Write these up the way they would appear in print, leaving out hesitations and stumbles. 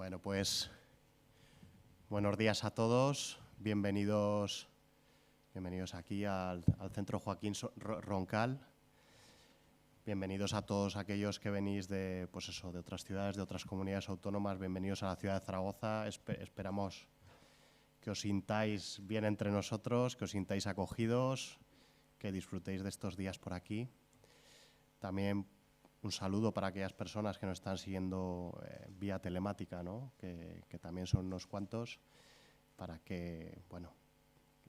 Bueno, pues buenos días a todos, bienvenidos aquí al Centro Joaquín Roncal. Bienvenidos a todos aquellos que venís de otras ciudades, de otras comunidades autónomas. Bienvenidos a la ciudad de Zaragoza. Esperamos que os sintáis bien entre nosotros, que os sintáis acogidos, que disfrutéis de estos días por aquí. También un saludo para aquellas personas que nos están siguiendo vía telemática, ¿no? que también son unos cuantos, para que, bueno,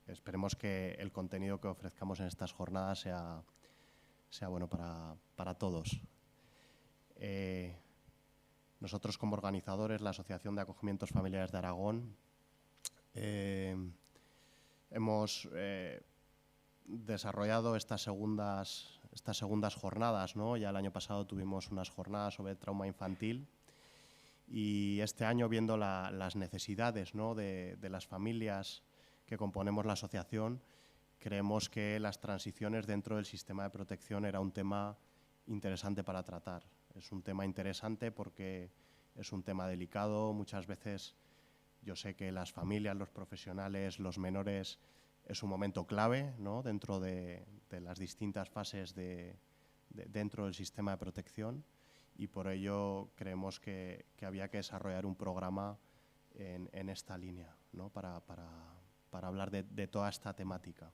esperemos que el contenido que ofrezcamos en estas jornadas sea bueno para todos. Nosotros, como organizadores, la Asociación de Acogimientos Familiares de Aragón, hemos desarrollado estas segundas jornadas, ¿no? Ya el año pasado tuvimos unas jornadas sobre trauma infantil y este año, viendo las necesidades, ¿no? de las familias que componemos la asociación, creemos que las transiciones dentro del sistema de protección era un tema interesante para tratar. Es un tema interesante porque es un tema delicado. Muchas veces yo sé que las familias, los profesionales, los menores, es un momento clave, ¿no? Dentro de las distintas fases dentro del sistema de protección, y por ello creemos que había que desarrollar un programa en esta línea, ¿no? para hablar de toda esta temática.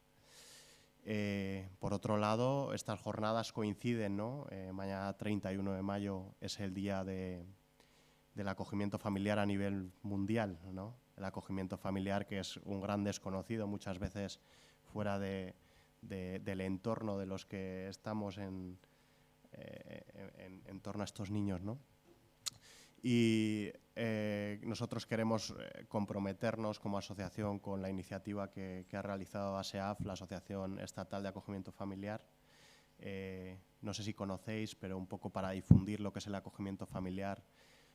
Por otro lado, estas jornadas coinciden, ¿no? Mañana 31 de mayo es el día del acogimiento familiar a nivel mundial, ¿no? El acogimiento familiar, que es un gran desconocido muchas veces fuera del entorno de los que estamos en torno a estos niños, ¿no? Y nosotros queremos comprometernos como asociación con la iniciativa que ha realizado ASEAF, la Asociación Estatal de Acogimiento Familiar. No sé si conocéis, pero un poco para difundir lo que es el acogimiento familiar,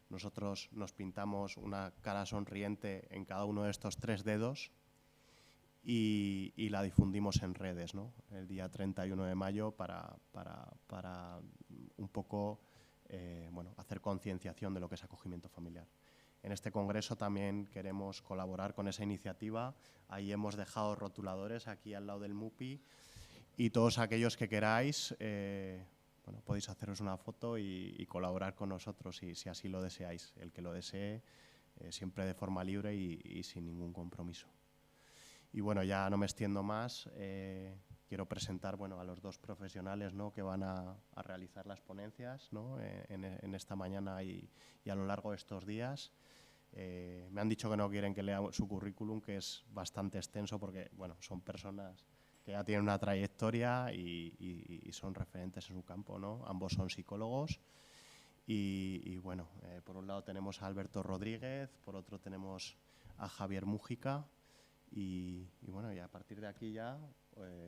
nosotros nos pintamos una cara sonriente en cada uno de estos 3 dedos y la difundimos en redes, ¿no? El día 31 de mayo para un poco hacer concienciación de lo que es acogimiento familiar. En este congreso también queremos colaborar con esa iniciativa. Ahí hemos dejado rotuladores aquí al lado del MUPI, y todos aquellos que queráis, podéis haceros una foto y colaborar con nosotros si así lo deseáis. El que lo desee, siempre de forma libre y sin ningún compromiso. Y bueno, ya no me extiendo más. Quiero presentar a los 2 profesionales, ¿no? que van a realizar las ponencias, ¿no? en esta mañana y a lo largo de estos días. Me han dicho que no quieren que lea su currículum, que es bastante extenso porque son personas que ya tienen una trayectoria y son referentes en su campo, ¿no? Ambos son psicólogos y por un lado tenemos a Alberto Rodríguez, por otro tenemos a Javier Mújica y a partir de aquí ya,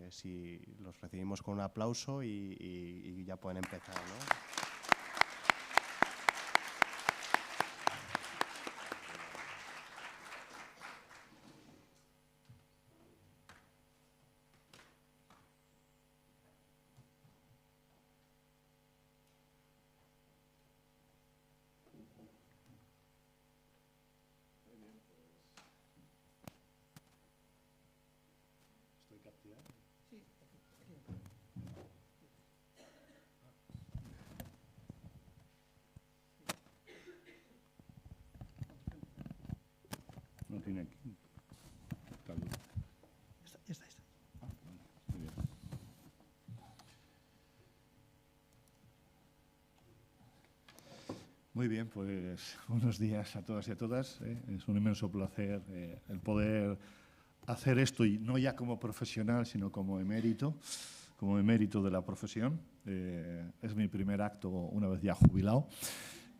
si los recibimos con un aplauso y ya pueden empezar, ¿no? No tiene aquí. Está. Muy bien. Muy bien, pues buenos días a todas y a todas. Es un inmenso placer el poder hacer esto, y no ya como profesional, sino como emérito de la profesión. Es mi primer acto una vez ya jubilado.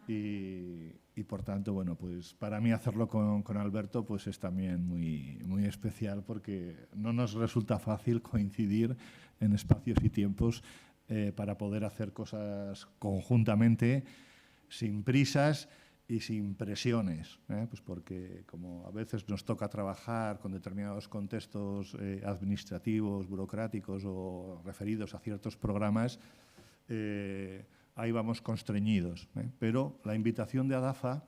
Y por tanto, pues para mí hacerlo con Alberto pues es también muy especial, porque no nos resulta fácil coincidir en espacios y tiempos para poder hacer cosas conjuntamente, sin prisas y sin presiones, pues porque como a veces nos toca trabajar con determinados contextos administrativos, burocráticos o referidos a ciertos programas, ahí vamos constreñidos. Pero la invitación de ADAFA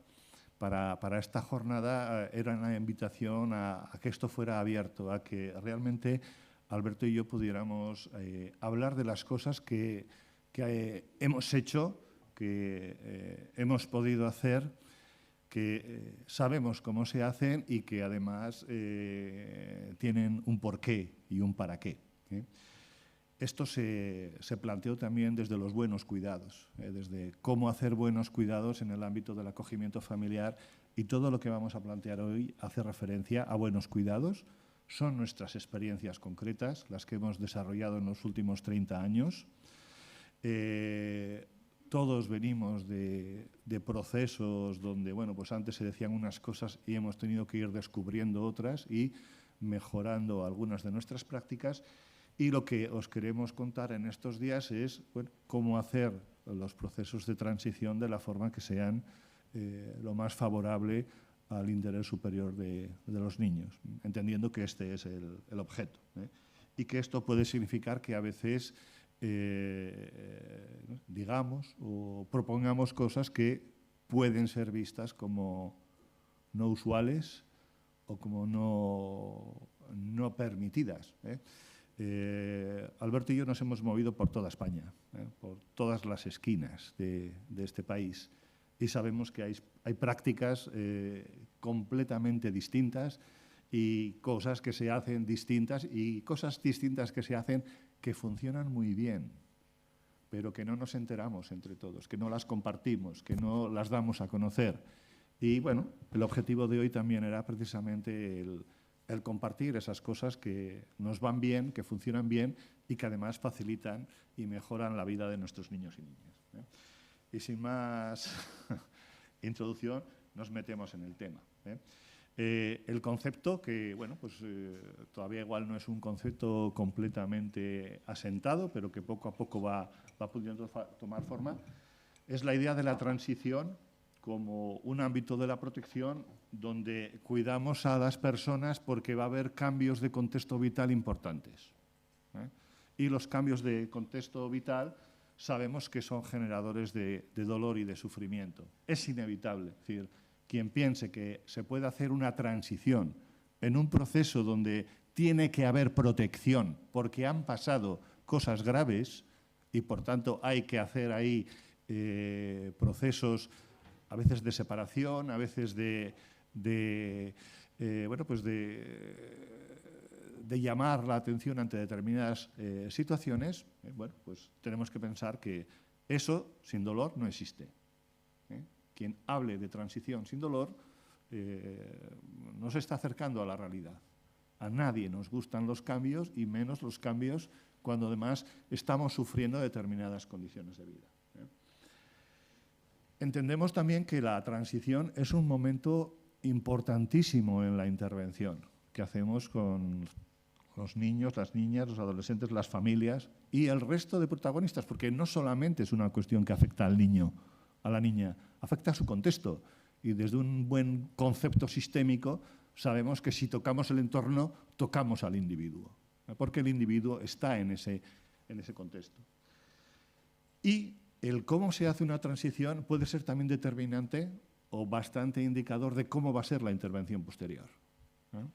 para esta jornada era una invitación a que esto fuera abierto, a que realmente Alberto y yo pudiéramos hablar de las cosas que hemos hecho, que hemos podido hacer, que sabemos cómo se hacen y que además tienen un porqué y un para qué. Esto se planteó también desde los buenos cuidados, desde cómo hacer buenos cuidados en el ámbito del acogimiento familiar, y todo lo que vamos a plantear hoy hace referencia a buenos cuidados. Son nuestras experiencias concretas, las que hemos desarrollado en los últimos 30 años. Todos venimos de procesos donde, bueno, pues antes se decían unas cosas y hemos tenido que ir descubriendo otras y mejorando algunas de nuestras prácticas. Y lo que os queremos contar en estos días es, bueno, cómo hacer los procesos de transición de la forma que sean lo más favorable al interés superior de los niños, entendiendo que este es el objeto, y que esto puede significar que a veces digamos o propongamos cosas que pueden ser vistas como no usuales o como no permitidas. Alberto y yo nos hemos movido por toda España, por todas las esquinas de este país, y sabemos que hay prácticas completamente distintas y cosas que se hacen distintas y cosas distintas que se hacen que funcionan muy bien, pero que no nos enteramos entre todos, que no las compartimos, que no las damos a conocer. Y bueno, el objetivo de hoy también era precisamente el compartir esas cosas que nos van bien, que funcionan bien y que además facilitan y mejoran la vida de nuestros niños y niñas. Y sin más introducción, nos metemos en el tema. El concepto, que bueno, pues, todavía igual no es un concepto completamente asentado, pero que poco a poco va pudiendo tomar forma, es la idea de la transición como un ámbito de la protección donde cuidamos a las personas porque va a haber cambios de contexto vital importantes. Y los cambios de contexto vital sabemos que son generadores de dolor y de sufrimiento. Es inevitable. Es decir, quien piense que se puede hacer una transición en un proceso donde tiene que haber protección porque han pasado cosas graves y, por tanto, hay que hacer ahí procesos a veces de separación, a veces de llamar la atención ante determinadas situaciones, bueno, pues tenemos que pensar que eso sin dolor no existe. Quien hable de transición sin dolor no se está acercando a la realidad. A nadie nos gustan los cambios y menos los cambios cuando además estamos sufriendo determinadas condiciones de vida. Entendemos también que la transición es un momento importantísimo en la intervención que hacemos con los niños, las niñas, los adolescentes, las familias y el resto de protagonistas, porque no solamente es una cuestión que afecta al niño, a la niña, afecta a su contexto. Y desde un buen concepto sistémico sabemos que si tocamos el entorno, tocamos al individuo, porque el individuo está en ese contexto. Y el cómo se hace una transición puede ser también determinante o bastante indicador de cómo va a ser la intervención posterior.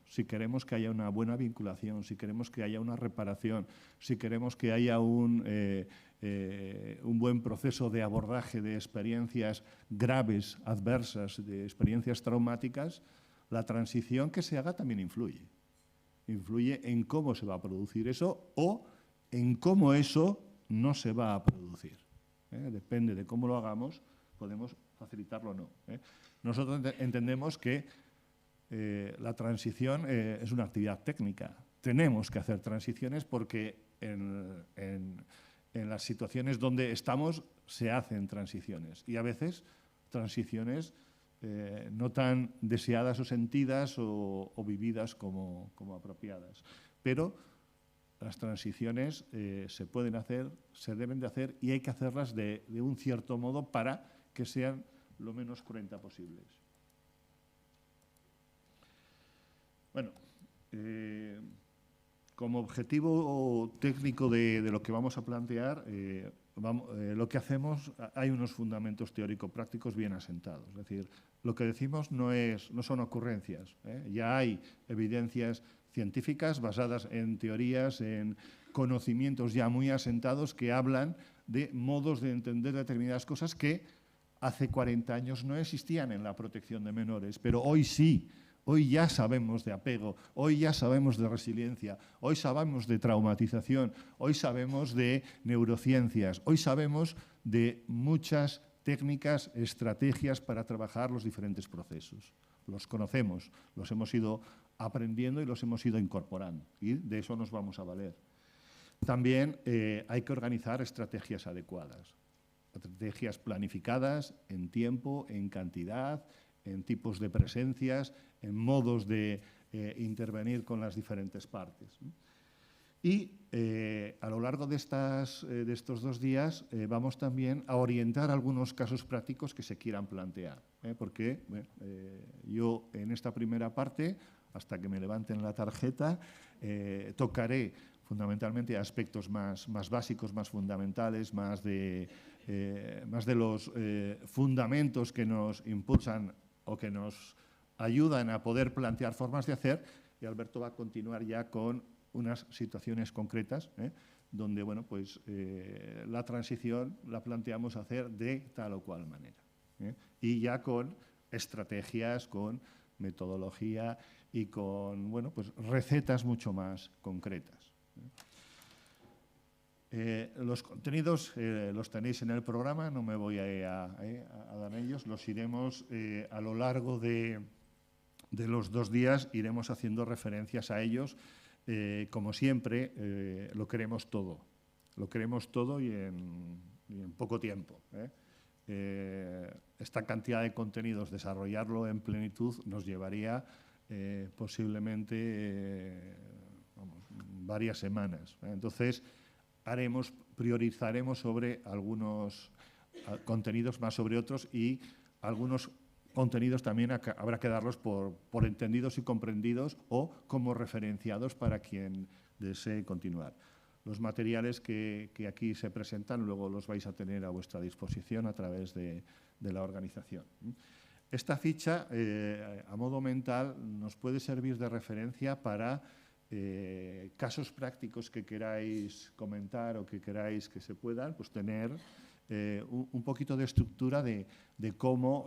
Si queremos que haya una buena vinculación, si queremos que haya una reparación, si queremos que haya un buen proceso de abordaje de experiencias graves, adversas, de experiencias traumáticas, la transición que se haga también influye. Influye en cómo se va a producir eso o en cómo eso no se va a producir. Depende de cómo lo hagamos, podemos facilitarlo o no. Nosotros entendemos que la transición es una actividad técnica. Tenemos que hacer transiciones porque en las situaciones donde estamos se hacen transiciones y a veces transiciones no tan deseadas o sentidas o vividas como apropiadas. Pero las transiciones se pueden hacer, se deben de hacer y hay que hacerlas de un cierto modo para que sean lo menos cruentas posibles. Bueno, como objetivo técnico de lo que vamos a plantear, lo que hacemos, hay unos fundamentos teórico-prácticos bien asentados. Es decir, lo que decimos no son ocurrencias. Ya hay evidencias científicas basadas en teorías, en conocimientos ya muy asentados que hablan de modos de entender determinadas cosas que hace 40 años no existían en la protección de menores, pero hoy sí. Hoy ya sabemos de apego, hoy ya sabemos de resiliencia, hoy sabemos de traumatización, hoy sabemos de neurociencias, hoy sabemos de muchas técnicas, estrategias para trabajar los diferentes procesos. Los conocemos, los hemos ido aprendiendo y los hemos ido incorporando, y de eso nos vamos a valer. También hay que organizar estrategias adecuadas, estrategias planificadas en tiempo, en cantidad, en tipos de presencias, en modos de intervenir con las diferentes partes. Y a lo largo de estos 2 días vamos también a orientar algunos casos prácticos que se quieran plantear. Porque yo en esta primera parte, hasta que me levanten la tarjeta, tocaré fundamentalmente aspectos más básicos, más fundamentales, más de los fundamentos que nos impulsan o que nos ayudan a poder plantear formas de hacer, y Alberto va a continuar ya con unas situaciones concretas, donde bueno, pues, la transición la planteamos hacer de tal o cual manera. Y ya con estrategias, con metodología y con bueno, pues, recetas mucho más concretas. Los contenidos los tenéis en el programa, no me voy a dar ellos, los iremos a lo largo de los 2 días, iremos haciendo referencias a ellos. Como siempre, lo queremos todo y en poco tiempo. Esta cantidad de contenidos, desarrollarlo en plenitud, nos llevaría posiblemente varias semanas. Entonces, priorizaremos sobre algunos contenidos más sobre otros, y algunos contenidos también habrá que darlos por entendidos y comprendidos o como referenciados para quien desee continuar. Los materiales que aquí se presentan luego los vais a tener a vuestra disposición a través de la organización. Esta ficha, a modo mental, nos puede servir de referencia para casos prácticos que queráis comentar o que queráis que se puedan, pues tener un poquito de estructura de cómo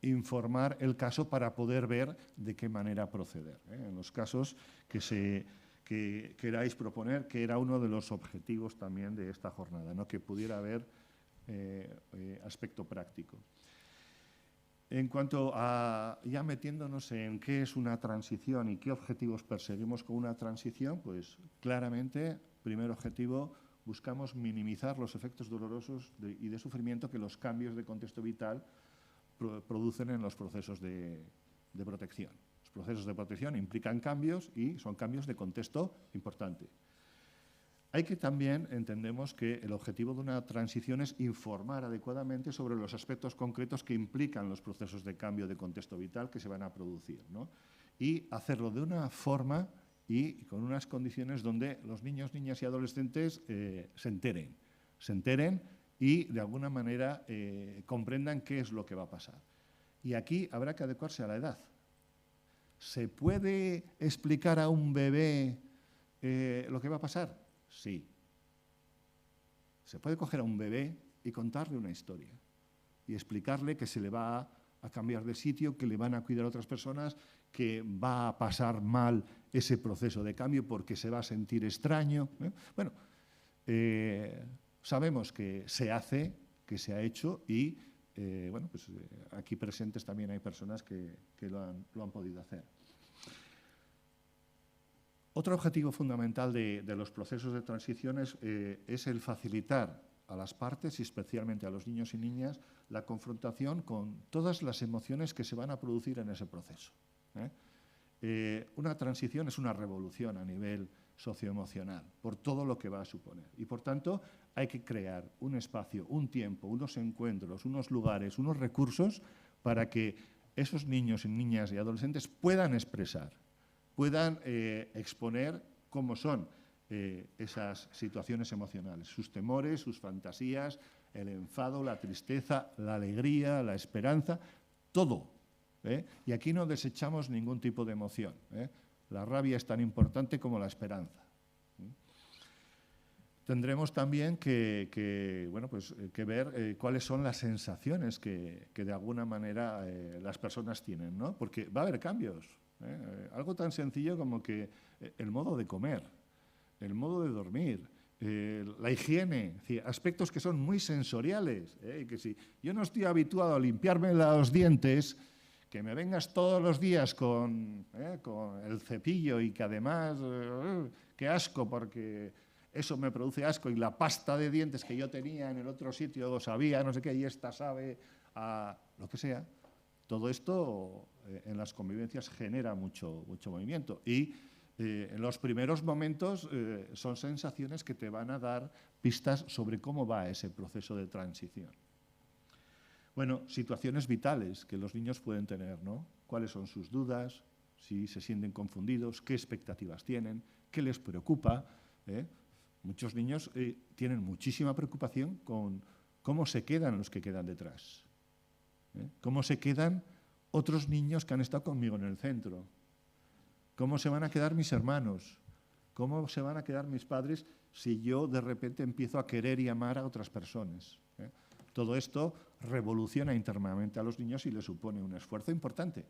informar el caso para poder ver de qué manera proceder. En los casos que queráis proponer, que era uno de los objetivos también de esta jornada, ¿no? Que pudiera haber aspecto práctico. En cuanto a, ya metiéndonos en qué es una transición y qué objetivos perseguimos con una transición, pues claramente, primer objetivo, buscamos minimizar los efectos dolorosos y de sufrimiento que los cambios de contexto vital producen en los procesos de protección. Los procesos de protección implican cambios y son cambios de contexto importante. Hay que también, entendemos que el objetivo de una transición es informar adecuadamente sobre los aspectos concretos que implican los procesos de cambio de contexto vital que se van a producir, ¿no? Y hacerlo de una forma y con unas condiciones donde los niños, niñas y adolescentes se enteren y de alguna manera comprendan qué es lo que va a pasar. Y aquí habrá que adecuarse a la edad. ¿Se puede explicar a un bebé lo que va a pasar? Sí. Se puede coger a un bebé y contarle una historia y explicarle que se le va a cambiar de sitio, que le van a cuidar a otras personas, que va a pasar mal ese proceso de cambio porque se va a sentir extraño. Bueno, sabemos que se hace, que se ha hecho y bueno, pues, aquí presentes también hay personas que lo han podido hacer. Otro objetivo fundamental de los procesos de transición es el facilitar a las partes, y especialmente a los niños y niñas, la confrontación con todas las emociones que se van a producir en ese proceso. Una transición es una revolución a nivel socioemocional, por todo lo que va a suponer. Y, por tanto, hay que crear un espacio, un tiempo, unos encuentros, unos lugares, unos recursos para que esos niños y niñas y adolescentes puedan expresar, puedan exponer cómo son esas situaciones emocionales, sus temores, sus fantasías, el enfado, la tristeza, la alegría, la esperanza, todo. Y aquí no desechamos ningún tipo de emoción. La rabia es tan importante como la esperanza. Tendremos también que ver cuáles son las sensaciones que de alguna manera las personas tienen, ¿no? Porque va a haber cambios. Algo tan sencillo como que el modo de comer, el modo de dormir, la higiene, es decir, aspectos que son muy sensoriales. Que si yo no estoy habituado a limpiarme los dientes, que me vengas todos los días con el cepillo y que además, qué asco, porque eso me produce asco, y la pasta de dientes que yo tenía en el otro sitio sabía no sé qué y esta sabe a lo que sea. Todo esto en las convivencias genera mucho movimiento y en los primeros momentos son sensaciones que te van a dar pistas sobre cómo va ese proceso de transición. Bueno, situaciones vitales que los niños pueden tener, ¿no? ¿Cuáles son sus dudas? Si se sienten confundidos, qué expectativas tienen, qué les preocupa. Muchos niños tienen muchísima preocupación con cómo se quedan los que quedan detrás. ¿Cómo se quedan otros niños que han estado conmigo en el centro? ¿Cómo se van a quedar mis hermanos? ¿Cómo se van a quedar mis padres si yo de repente empiezo a querer y amar a otras personas? Todo esto revoluciona internamente a los niños y les supone un esfuerzo importante.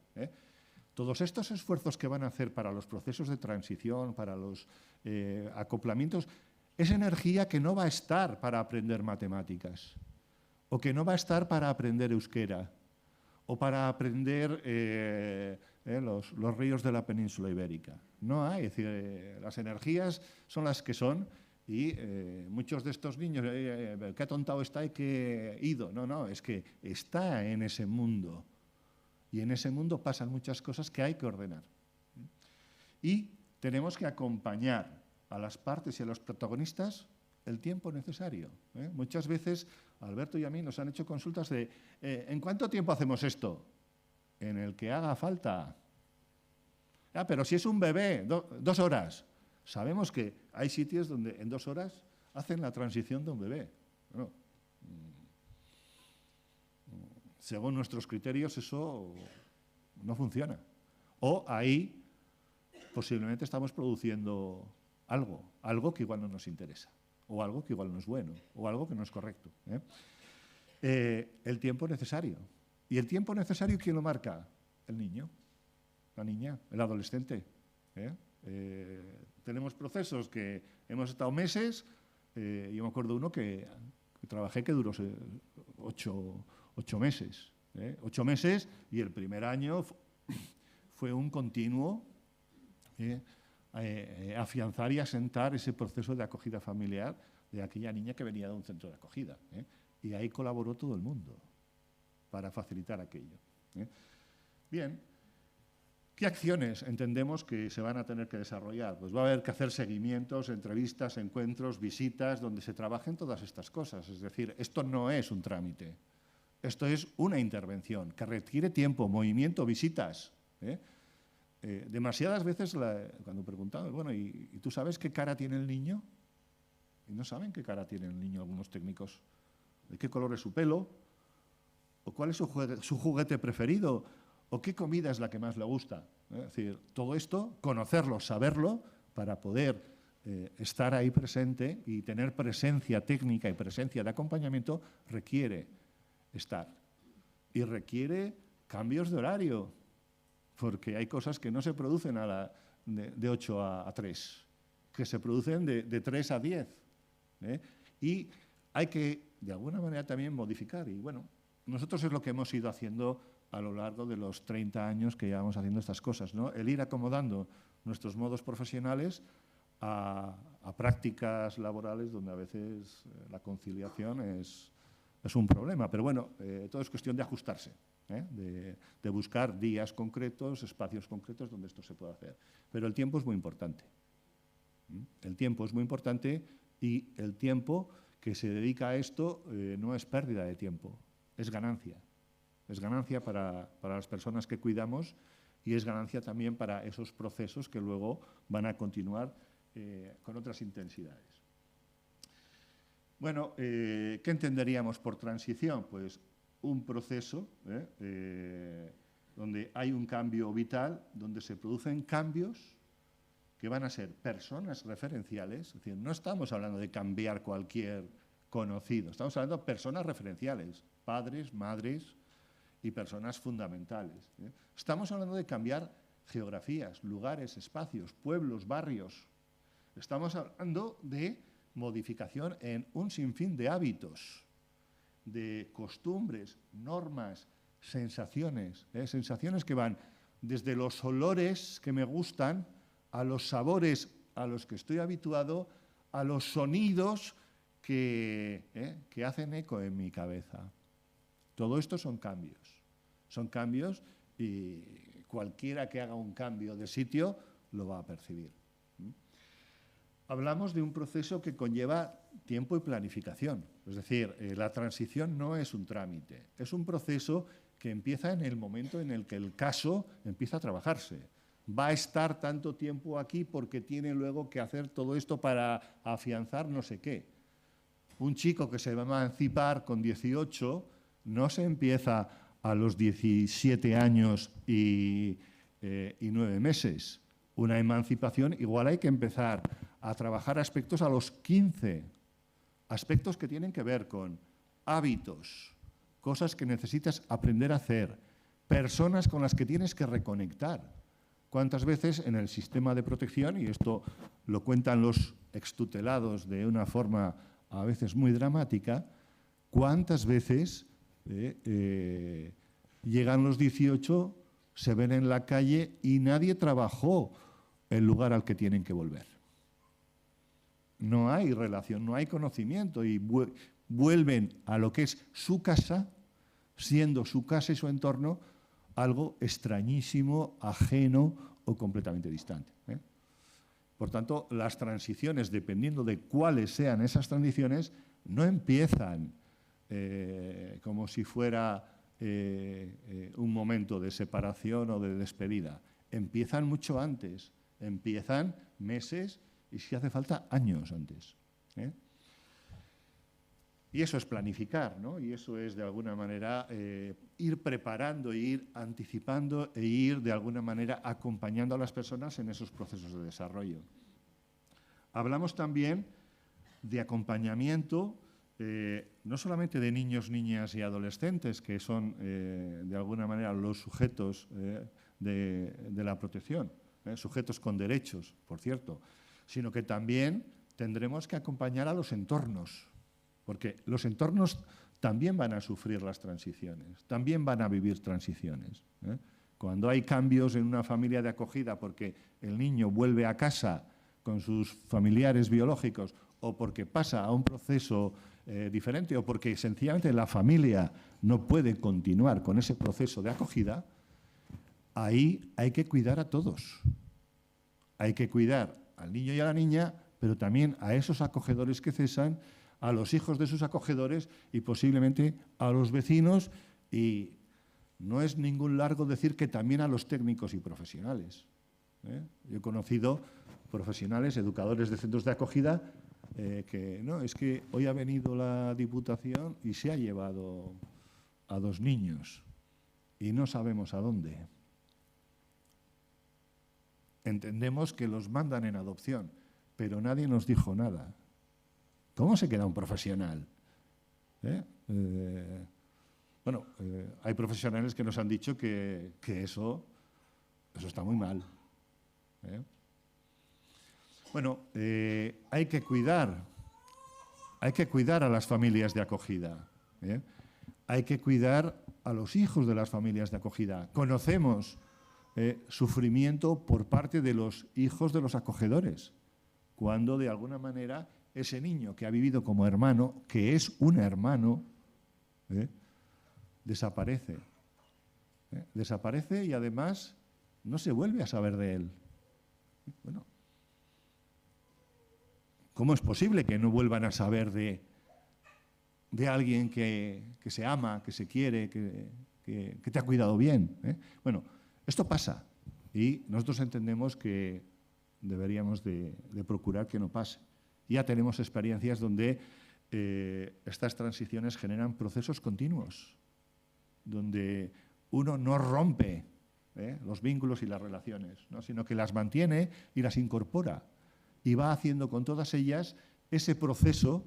Todos estos esfuerzos que van a hacer para los procesos de transición, para los acoplamientos, es energía que no va a estar para aprender matemáticas, o que no va a estar para aprender euskera, o para aprender los ríos de la península ibérica. No hay, es decir, las energías son las que son y muchos de estos niños, qué atontado está y qué ido. No, es que está en ese mundo y en ese mundo pasan muchas cosas que hay que ordenar. Y tenemos que acompañar a las partes y a los protagonistas el tiempo necesario. Muchas veces, Alberto y a mí nos han hecho consultas de ¿en cuánto tiempo hacemos esto? En el que haga falta. Pero si es un bebé, 2 horas. Sabemos que hay sitios donde en 2 horas hacen la transición de un bebé. Bueno, según nuestros criterios eso no funciona. O ahí posiblemente estamos produciendo algo que igual no nos interesa, o algo que igual no es bueno, o algo que no es correcto. El tiempo necesario. ¿Y el tiempo necesario quién lo marca? El niño, la niña, el adolescente. Tenemos procesos que hemos estado meses, yo me acuerdo uno que trabajé que duró 8 meses. 8 meses y el primer año fue un continuo afianzar y asentar ese proceso de acogida familiar de aquella niña que venía de un centro de acogida. Y ahí colaboró todo el mundo para facilitar aquello. Bien, ¿qué acciones entendemos que se van a tener que desarrollar? Pues va a haber que hacer seguimientos, entrevistas, encuentros, visitas, donde se trabajen todas estas cosas. Es decir, esto no es un trámite, esto es una intervención que requiere tiempo, movimiento, visitas. Demasiadas veces cuando preguntamos, bueno, ¿y tú sabes qué cara tiene el niño? Y no saben qué cara tiene el niño algunos técnicos. ¿De qué color es su pelo? ¿O cuál es su juguete preferido? ¿O qué comida es la que más le gusta? Es decir, todo esto, conocerlo, saberlo, para poder estar ahí presente y tener presencia técnica y presencia de acompañamiento, requiere estar. Y requiere cambios de horario, porque hay cosas que no se producen de 8 a 3, que se producen de 3 a 10. Y hay que, de alguna manera, también modificar. Y bueno, nosotros es lo que hemos ido haciendo a lo largo de los 30 años que llevamos haciendo estas cosas, ¿no? El ir acomodando nuestros modos profesionales a prácticas laborales donde a veces la conciliación es un problema. Pero bueno, todo es cuestión de ajustarse, de buscar días concretos, espacios concretos donde esto se pueda hacer. Pero el tiempo es muy importante. El tiempo es muy importante y el tiempo que se dedica a esto no es pérdida de tiempo, es ganancia. Es ganancia para las personas que cuidamos y es ganancia también para esos procesos que luego van a continuar con otras intensidades. Bueno, ¿qué entenderíamos por transición? Pues un proceso donde hay un cambio vital, donde se producen cambios que van a ser personas referenciales, es decir, no estamos hablando de cambiar cualquier conocido, estamos hablando de personas referenciales, padres, madres y personas fundamentales. Estamos hablando de cambiar geografías, lugares, espacios, pueblos, barrios. Estamos hablando de modificación en un sinfín de hábitos, de costumbres, normas, sensaciones, sensaciones que van desde los olores que me gustan, a los sabores a los que estoy habituado, a los sonidos que hacen eco en mi cabeza. Todo esto son cambios y cualquiera que haga un cambio de sitio lo va a percibir. Hablamos de un proceso que conlleva tiempo y planificación, es decir, la transición no es un trámite, es un proceso que empieza en el momento en el que el caso empieza a trabajarse. Va a estar tanto tiempo aquí porque tiene luego que hacer todo esto para afianzar no sé qué. Un chico que se va a emancipar con 18 no se empieza a los 17 años y 9 meses. Una emancipación igual hay que empezar a trabajar aspectos a los 15, aspectos que tienen que ver con hábitos, cosas que necesitas aprender a hacer, personas con las que tienes que reconectar. ¿Cuántas veces en el sistema de protección, y esto lo cuentan los extutelados de una forma a veces muy dramática, cuántas veces llegan los 18, se ven en la calle y nadie trabajó el lugar al que tienen que volver? No hay relación, no hay conocimiento y vuelven a lo que es su casa, siendo su casa y su entorno algo extrañísimo, ajeno o completamente distante. Por tanto, las transiciones, dependiendo de cuáles sean esas transiciones, no empiezan como si fuera un momento de separación o de despedida. Empiezan mucho antes, empiezan meses y si hace falta años antes. Y eso es planificar, ¿no? Y eso es, de alguna manera, ir preparando, ir anticipando e ir, de alguna manera, acompañando a las personas en esos procesos de desarrollo. Hablamos también de acompañamiento, no solamente de niños, niñas y adolescentes, que son, de alguna manera, los sujetos de la protección, sujetos con derechos, por cierto, sino que también tendremos que acompañar a los entornos, porque los entornos también van a sufrir las transiciones, también van a vivir transiciones. Cuando hay cambios en una familia de acogida porque el niño vuelve a casa con sus familiares biológicos o porque pasa a un proceso diferente o porque sencillamente la familia no puede continuar con ese proceso de acogida, ahí hay que cuidar a todos. Hay que cuidar al niño y a la niña, pero también a esos acogedores que cesan, a los hijos de sus acogedores y posiblemente a los vecinos, y no es ningún largo decir que también a los técnicos y profesionales. Yo he conocido profesionales, educadores de centros de acogida, que no, es que hoy ha venido la Diputación y se ha llevado a 2 niños y no sabemos a dónde. Entendemos que los mandan en adopción, pero nadie nos dijo nada. ¿Cómo se queda un profesional? Hay profesionales que nos han dicho que eso está muy mal. Bueno, hay que cuidar a las familias de acogida. Hay que cuidar a los hijos de las familias de acogida. Conocemos sufrimiento por parte de los hijos de los acogedores, cuando de alguna manera ese niño que ha vivido como hermano, que es un hermano, desaparece. Desaparece y además no se vuelve a saber de él. Bueno, ¿cómo es posible que no vuelvan a saber de alguien que se ama, que se quiere, que te ha cuidado bien? Bueno, esto pasa y nosotros entendemos que deberíamos de procurar que no pase. Ya tenemos experiencias donde estas transiciones generan procesos continuos, donde uno no rompe los vínculos y las relaciones, ¿no? Sino que las mantiene y las incorpora y va haciendo con todas ellas ese proceso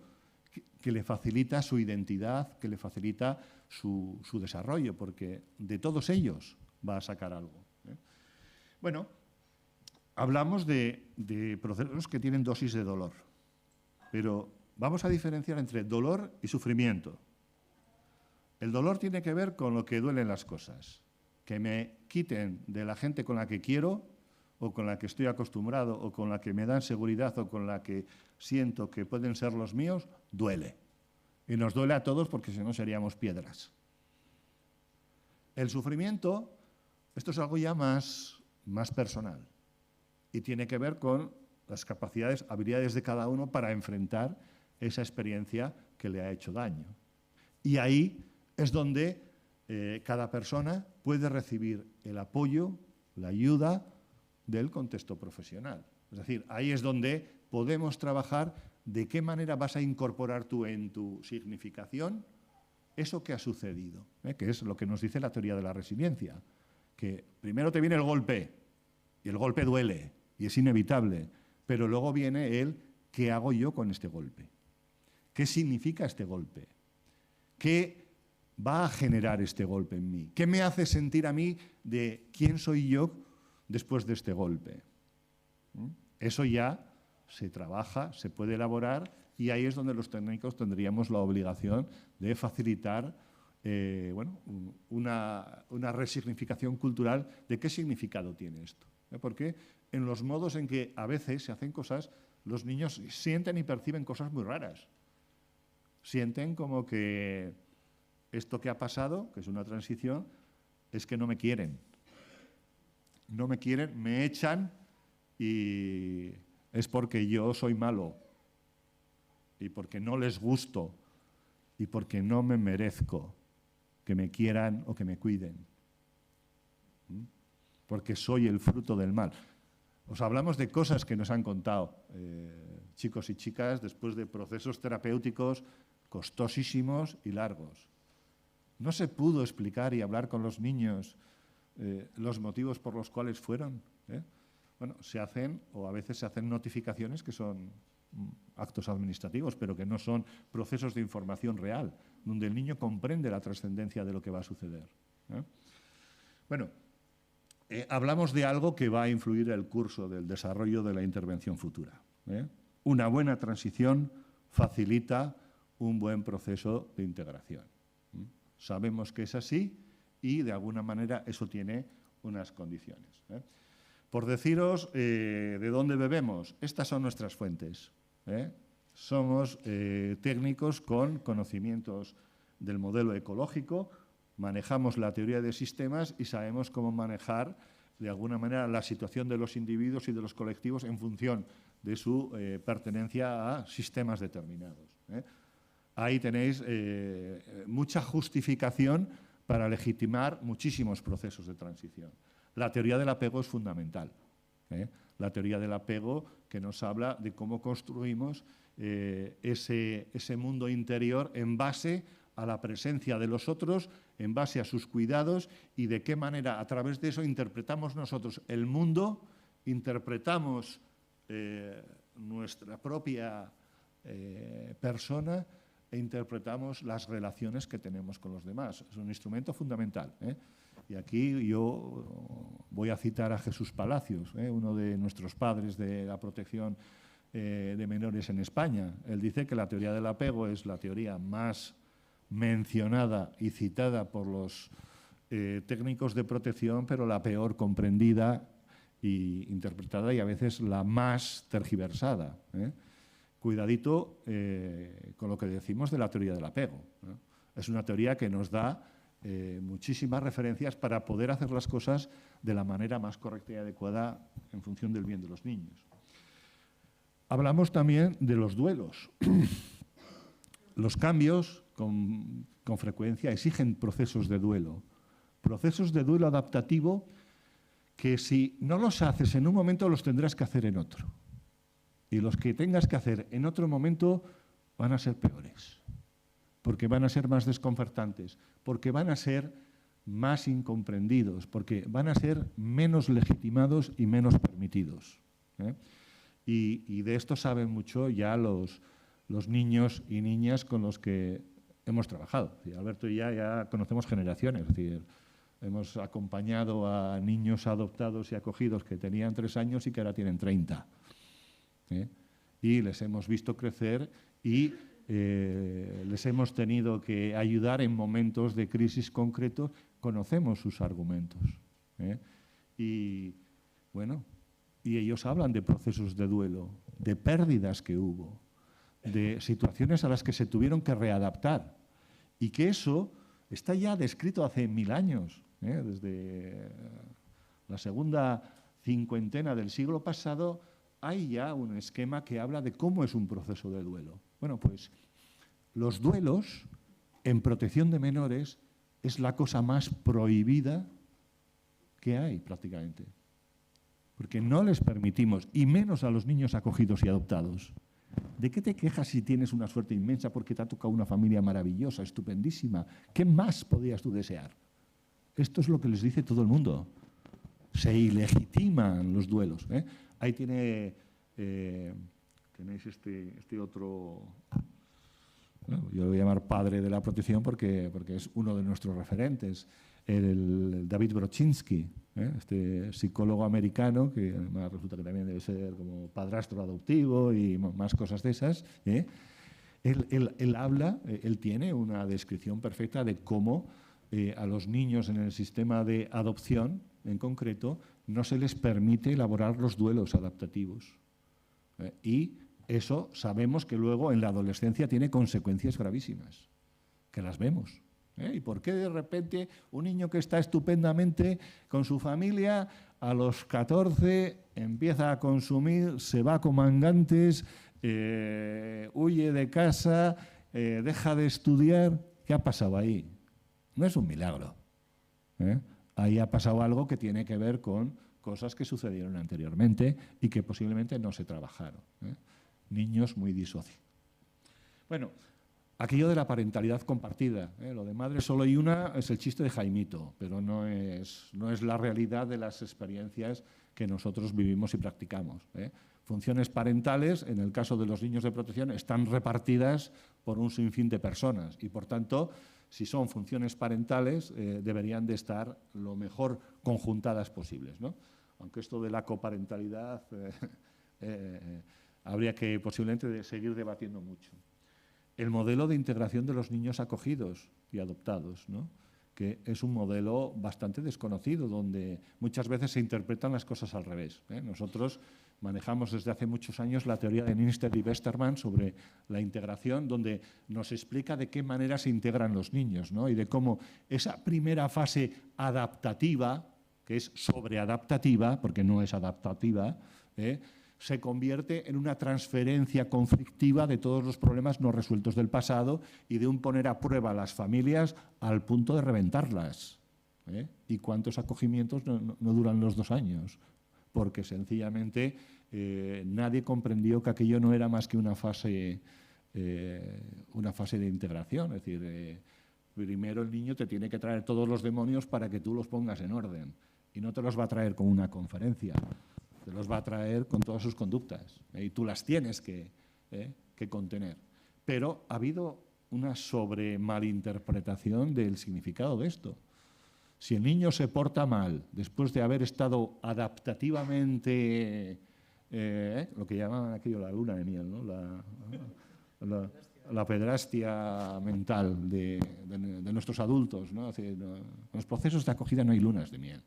que le facilita su identidad, que le facilita su desarrollo, porque de todos ellos va a sacar algo. Bueno, hablamos de procesos que tienen dosis de dolor, pero vamos a diferenciar entre dolor y sufrimiento. El dolor tiene que ver con lo que duelen las cosas, que me quiten de la gente con la que quiero o con la que estoy acostumbrado o con la que me dan seguridad o con la que siento que pueden ser los míos, duele. Y nos duele a todos porque si no seríamos piedras. El sufrimiento, esto es algo ya más personal y tiene que ver con las capacidades, habilidades de cada uno para enfrentar esa experiencia que le ha hecho daño. Y ahí es donde cada persona puede recibir el apoyo, la ayuda del contexto profesional. Es decir, ahí es donde podemos trabajar de qué manera vas a incorporar tú en tu significación eso que ha sucedido, que es lo que nos dice la teoría de la resiliencia, que primero te viene el golpe, y el golpe duele, y es inevitable, pero luego viene el ¿qué hago yo con este golpe? ¿Qué significa este golpe? ¿Qué va a generar este golpe en mí? ¿Qué me hace sentir a mí de quién soy yo después de este golpe? Eso ya se trabaja, se puede elaborar y ahí es donde los técnicos tendríamos la obligación de facilitar una resignificación cultural de qué significado tiene esto. Porque en los modos en que a veces se hacen cosas, los niños sienten y perciben cosas muy raras. Sienten como que esto que ha pasado, que es una transición, es que no me quieren. No me quieren, me echan y es porque yo soy malo y porque no les gusto y porque no me merezco que me quieran o que me cuiden. Porque soy el fruto del mal. Os hablamos de cosas que nos han contado chicos y chicas después de procesos terapéuticos costosísimos y largos. No se pudo explicar y hablar con los niños los motivos por los cuales fueron. Bueno, se hacen, o a veces se hacen notificaciones que son actos administrativos, pero que no son procesos de información real, donde el niño comprende la trascendencia de lo que va a suceder. Bueno, hablamos de algo que va a influir el curso del desarrollo de la intervención futura. Una buena transición facilita un buen proceso de integración. Sabemos que es así y de alguna manera eso tiene unas condiciones. Por deciros de dónde bebemos, estas son nuestras fuentes. Somos técnicos con conocimientos del modelo ecológico, manejamos la teoría de sistemas y sabemos cómo manejar de alguna manera la situación de los individuos y de los colectivos en función de su pertenencia a sistemas determinados. Ahí tenéis mucha justificación para legitimar muchísimos procesos de transición. La teoría del apego es fundamental. La teoría del apego que nos habla de cómo construimos ese mundo interior en base a la presencia de los otros, en base a sus cuidados y de qué manera a través de eso interpretamos nosotros el mundo, interpretamos nuestra propia persona e interpretamos las relaciones que tenemos con los demás. Es un instrumento fundamental. Y aquí yo voy a citar a Jesús Palacios, uno de nuestros padres de la protección de menores en España. Él dice que la teoría del apego es la teoría más mencionada y citada por los técnicos de protección, pero la peor comprendida e interpretada y a veces la más tergiversada. Cuidadito con lo que decimos de la teoría del apego. Es una teoría que nos da muchísimas referencias para poder hacer las cosas de la manera más correcta y adecuada en función del bien de los niños. Hablamos también de los duelos. Los cambios con frecuencia exigen procesos de duelo adaptativo que si no los haces en un momento, los tendrás que hacer en otro. Y los que tengas que hacer en otro momento van a ser peores, porque van a ser más desconcertantes, porque van a ser más incomprendidos, porque van a ser menos legitimados y menos permitidos. Y de esto saben mucho ya los niños y niñas con los que hemos trabajado. Alberto y ya conocemos generaciones, es decir, hemos acompañado a niños adoptados y acogidos que tenían 3 años y que ahora tienen 30. Y les hemos visto crecer y les hemos tenido que ayudar en momentos de crisis concretos, conocemos sus argumentos. Y bueno, y ellos hablan de procesos de duelo, de pérdidas que hubo, de situaciones a las que se tuvieron que readaptar y que eso está ya descrito hace 1000 años, desde la segunda cincuentena del siglo pasado hay ya un esquema que habla de cómo es un proceso de duelo. Bueno, pues los duelos en protección de menores es la cosa más prohibida que hay prácticamente, porque no les permitimos, y menos a los niños acogidos y adoptados. ¿De qué te quejas si tienes una suerte inmensa porque te ha tocado una familia maravillosa, estupendísima? ¿Qué más podías tú desear? Esto es lo que les dice todo el mundo. Se ilegitiman los duelos. Ahí tenéis este otro, bueno, yo lo voy a llamar padre de la protección porque es uno de nuestros referentes, el David Brodsky, este psicólogo americano que además resulta que también debe ser como padrastro adoptivo y más cosas de esas. Él tiene una descripción perfecta de cómo a los niños en el sistema de adopción, en concreto, no se les permite elaborar los duelos adaptativos. Y eso sabemos que luego en la adolescencia tiene consecuencias gravísimas, que las vemos. ¿Y por qué de repente un niño que está estupendamente con su familia a los 14 empieza a consumir, se va con mangantes, huye de casa, deja de estudiar? ¿Qué ha pasado ahí? No es un milagro. Ahí ha pasado algo que tiene que ver con cosas que sucedieron anteriormente y que posiblemente no se trabajaron. Niños muy disociados. Bueno, aquello de la parentalidad compartida, lo de madre solo hay una es el chiste de Jaimito, pero no es la realidad de las experiencias que nosotros vivimos y practicamos. Funciones parentales, en el caso de los niños de protección, están repartidas por un sinfín de personas y, por tanto, si son funciones parentales, deberían de estar lo mejor conjuntadas posibles, ¿no? Aunque esto de la coparentalidad habría que posiblemente seguir debatiendo mucho. El modelo de integración de los niños acogidos y adoptados, ¿no? Que es un modelo bastante desconocido, donde muchas veces se interpretan las cosas al revés. Nosotros manejamos desde hace muchos años la teoría de Ninster y Westermann sobre la integración, donde nos explica de qué manera se integran los niños, ¿no? Y de cómo esa primera fase adaptativa, que es sobreadaptativa, porque no es adaptativa, se convierte en una transferencia conflictiva de todos los problemas no resueltos del pasado y de un poner a prueba a las familias al punto de reventarlas. ¿Y cuántos acogimientos no duran los 2 años? Porque sencillamente nadie comprendió que aquello no era más que una fase de integración. Es decir, primero el niño te tiene que traer todos los demonios para que tú los pongas en orden. Y no te los va a traer con una conferencia, te los va a traer con todas sus conductas. Y tú las tienes que contener. Pero ha habido una sobremalinterpretación del significado de esto. Si el niño se porta mal después de haber estado adaptativamente, lo que llamaban aquello la luna de miel, ¿no? la pedrastia mental de nuestros adultos, ¿no? En los procesos de acogida no hay lunas de miel.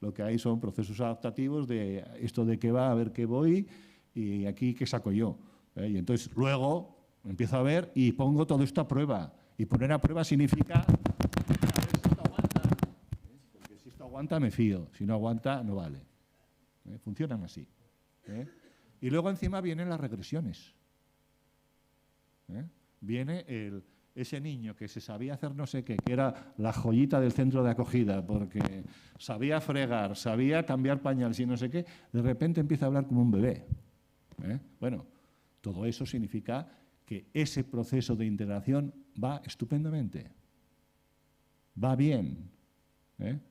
Lo que hay son procesos adaptativos de esto de qué va, a ver qué voy y aquí qué saco yo. Y entonces luego empiezo a ver y pongo todo esto a prueba. Y poner a prueba significa porque si esto aguanta me fío, si no aguanta no vale. Funcionan así. Y luego encima vienen las regresiones. Viene ese niño que se sabía hacer no sé qué, que era la joyita del centro de acogida, porque sabía fregar, sabía cambiar pañales y no sé qué, de repente empieza a hablar como un bebé. Bueno, todo eso significa que ese proceso de integración va estupendamente, va bien.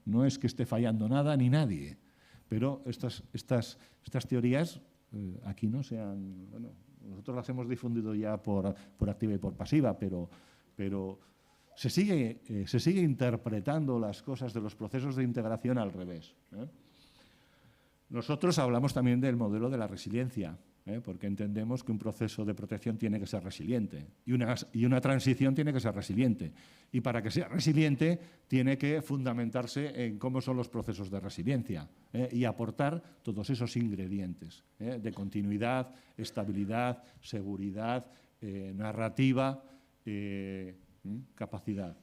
No es que esté fallando nada ni nadie, pero estas teorías aquí no se han... Bueno, nosotros las hemos difundido ya por activa y por pasiva, pero se sigue interpretando las cosas de los procesos de integración al revés. Nosotros hablamos también del modelo de la resiliencia, porque entendemos que un proceso de protección tiene que ser resiliente y una transición tiene que ser resiliente. Y para que sea resiliente tiene que fundamentarse en cómo son los procesos de resiliencia y aportar todos esos ingredientes de continuidad, estabilidad, seguridad, narrativa, capacidad.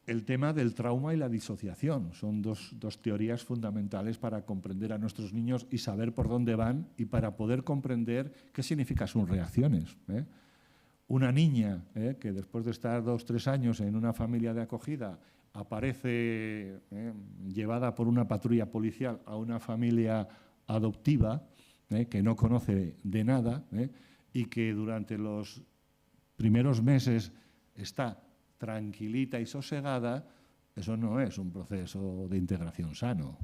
El tema del trauma y la disociación son dos teorías fundamentales para comprender a nuestros niños y saber por dónde van y para poder comprender qué significan sus reacciones. Una niña que después de estar 2 o 3 años en una familia de acogida aparece llevada por una patrulla policial a una familia adoptiva que no conoce de nada y que durante los primeros meses está tranquilita y sosegada, eso no es un proceso de integración sano,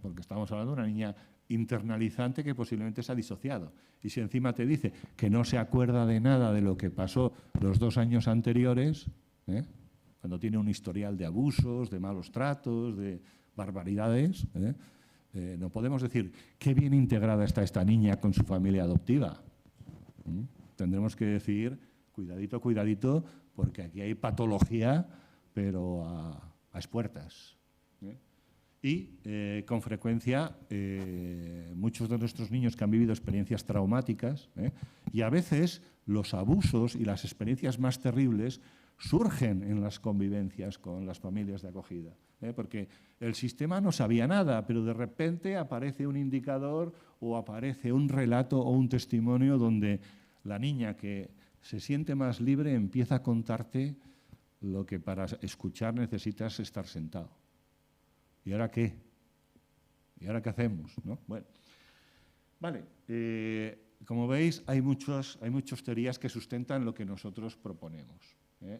porque estamos hablando de una niña internalizante que posiblemente se ha disociado. Y si encima te dice que no se acuerda de nada de lo que pasó los 2 años anteriores, cuando tiene un historial de abusos, de malos tratos, de barbaridades, no podemos decir qué bien integrada está esta niña con su familia adoptiva. Tendremos que decir, cuidadito, cuidadito, porque aquí hay patología, pero a expuertas. Y con frecuencia muchos de nuestros niños que han vivido experiencias traumáticas y a veces los abusos y las experiencias más terribles surgen en las convivencias con las familias de acogida, porque el sistema no sabía nada, pero de repente aparece un indicador o aparece un relato o un testimonio donde la niña que se siente más libre empieza a contarte lo que para escuchar necesitas estar sentado. ¿Y ahora qué? ¿Y ahora qué hacemos? ¿No? Bueno, vale. Como veis, hay muchas teorías que sustentan lo que nosotros proponemos.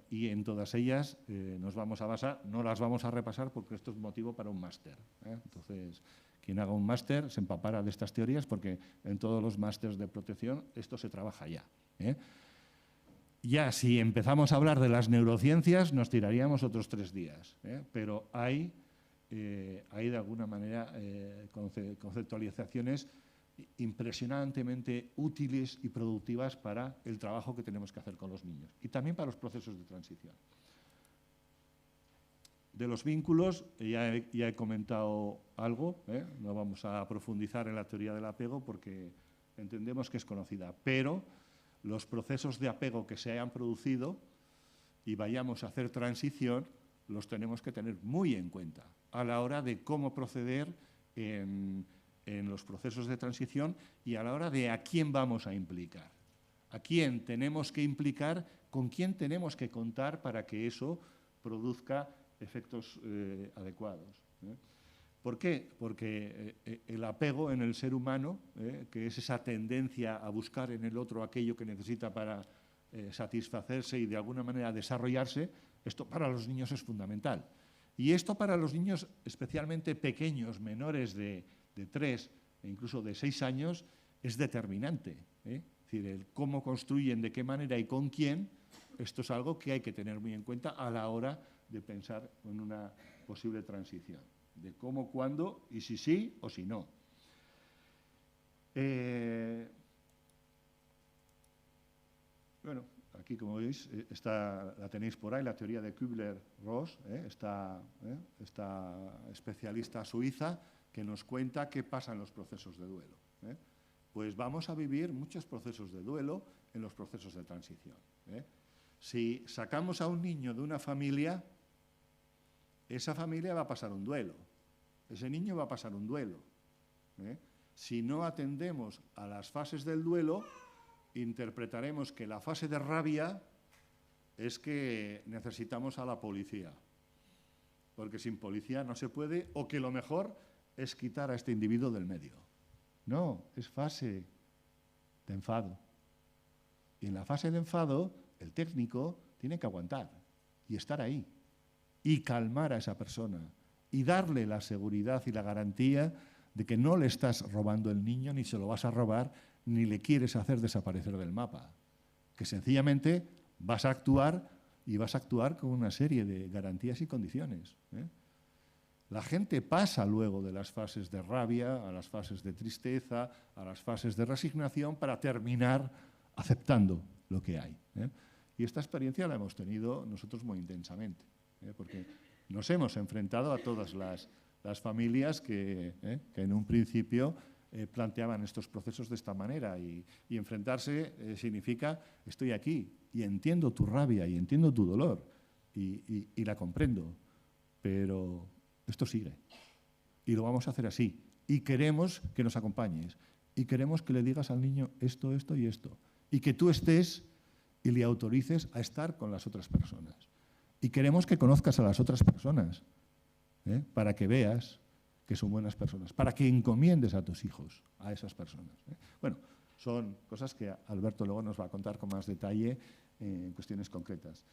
Y en todas ellas nos vamos a basar, no las vamos a repasar porque esto es motivo para un máster. Entonces, quien haga un máster se empapará de estas teorías porque en todos los másters de protección esto se trabaja ya. Ya si empezamos a hablar de las neurociencias nos tiraríamos otros 3 días, pero hay de alguna manera conceptualizaciones impresionantemente útiles y productivas para el trabajo que tenemos que hacer con los niños y también para los procesos de transición. De los vínculos ya he comentado algo, no vamos a profundizar en la teoría del apego porque entendemos que es conocida, pero los procesos de apego que se hayan producido y vayamos a hacer transición, los tenemos que tener muy en cuenta a la hora de cómo proceder en los procesos de transición y a la hora de a quién vamos a implicar. A quién tenemos que implicar, con quién tenemos que contar para que eso produzca efectos adecuados. ¿Por qué? Porque el apego en el ser humano, que es esa tendencia a buscar en el otro aquello que necesita para satisfacerse y de alguna manera desarrollarse, esto para los niños es fundamental. Y esto para los niños especialmente pequeños, menores de 3 e incluso de 6 años, es determinante. Es decir, el cómo construyen, de qué manera y con quién, esto es algo que hay que tener muy en cuenta a la hora de pensar en una posible transición. De cómo, cuándo y si sí o si no. Bueno, aquí como veis, la tenéis por ahí, la teoría de Kübler-Ross, esta especialista suiza que nos cuenta qué pasa en los procesos de duelo. Pues vamos a vivir muchos procesos de duelo en los procesos de transición. Si sacamos a un niño de una familia, esa familia va a pasar un duelo, ese niño va a pasar un duelo. Si no atendemos a las fases del duelo, interpretaremos que la fase de rabia es que necesitamos a la policía, porque sin policía no se puede, o que lo mejor es quitar a este individuo del medio. No, es fase de enfado. Y en la fase de enfado, el técnico tiene que aguantar y estar ahí y calmar a esa persona y darle la seguridad y la garantía de que no le estás robando el niño, ni se lo vas a robar, ni le quieres hacer desaparecer del mapa. Que sencillamente vas a actuar y vas a actuar con una serie de garantías y condiciones. La gente pasa luego de las fases de rabia a las fases de tristeza, a las fases de resignación, para terminar aceptando lo que hay. Y esta experiencia la hemos tenido nosotros muy intensamente, porque nos hemos enfrentado a todas las familias que en un principio planteaban estos procesos de esta manera, y enfrentarse significa: estoy aquí y entiendo tu rabia y entiendo tu dolor y la comprendo, pero esto sigue y lo vamos a hacer así, y queremos que nos acompañes y queremos que le digas al niño esto, esto y esto, y que tú estés y le autorices a estar con las otras personas, y queremos que conozcas a las otras personas, para que veas que son buenas personas, para que encomiendes a tus hijos a esas personas. Bueno, son cosas que Alberto luego nos va a contar con más detalle en cuestiones concretas.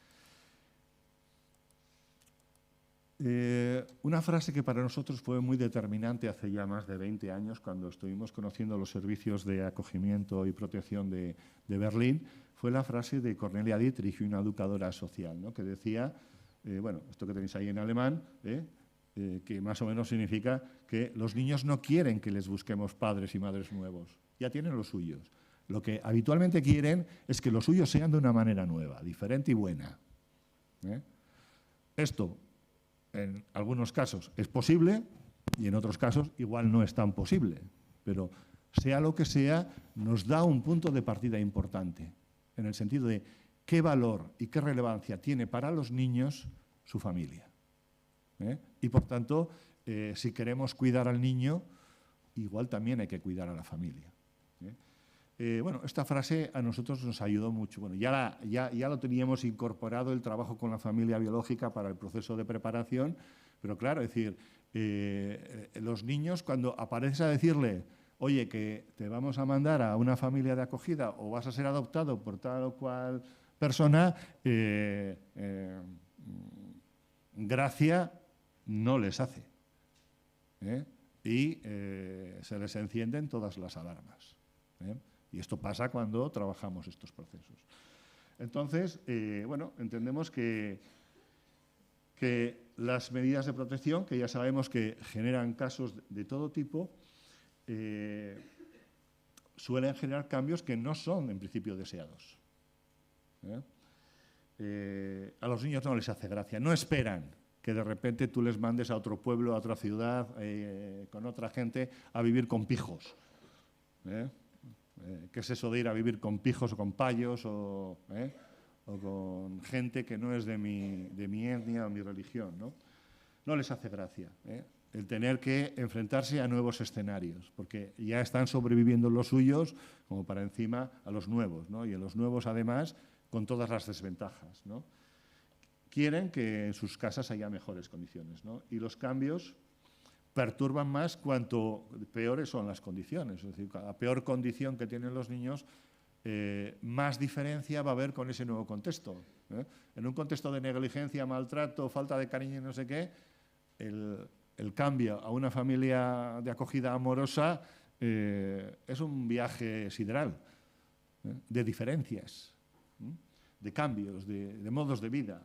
Una frase que para nosotros fue muy determinante hace ya más de 20 años, cuando estuvimos conociendo los servicios de acogimiento y protección de Berlín, fue la frase de Cornelia Dietrich, una educadora social, ¿no?, que decía, bueno, esto que tenéis ahí en alemán, que más o menos significa que los niños no quieren que les busquemos padres y madres nuevos, ya tienen los suyos. Lo que habitualmente quieren es que los suyos sean de una manera nueva, diferente y buena. Esto, en algunos casos, es posible y en otros casos igual no es tan posible, pero sea lo que sea, nos da un punto de partida importante, en el sentido de qué valor y qué relevancia tiene para los niños su familia. Y por tanto, si queremos cuidar al niño, igual también hay que cuidar a la familia. Bueno, esta frase a nosotros nos ayudó mucho. Bueno, ya lo teníamos incorporado, el trabajo con la familia biológica, para el proceso de preparación, pero claro, es decir, los niños, cuando apareces a decirle: oye, que te vamos a mandar a una familia de acogida o vas a ser adoptado por tal o cual persona, gracia no les hace. Y se les encienden todas las alarmas. Y esto pasa cuando trabajamos estos procesos. Entonces, bueno, entendemos que las medidas de protección, que ya sabemos que generan casos de todo tipo, suelen generar cambios que no son en principio deseados. A los niños no les hace gracia, no esperan que de repente tú les mandes a otro pueblo, a otra ciudad, con otra gente, a vivir con pijos. ¿Qué es eso de ir a vivir con pijos o con payos o con gente que no es de mi etnia o mi religión? No les hace gracia el tener que enfrentarse a nuevos escenarios, porque ya están sobreviviendo los suyos como para encima a los nuevos, ¿no? Y en los nuevos, además, con todas las desventajas, ¿no? Quieren que en sus casas haya mejores condiciones, ¿no? Y los cambios perturban más cuanto peores son las condiciones. Es decir, a peor condición que tienen los niños, más diferencia va a haber con ese nuevo contexto. En un contexto de negligencia, maltrato, falta de cariño y no sé qué, el cambio a una familia de acogida amorosa es un viaje sideral, de diferencias, de cambios, de modos de vida.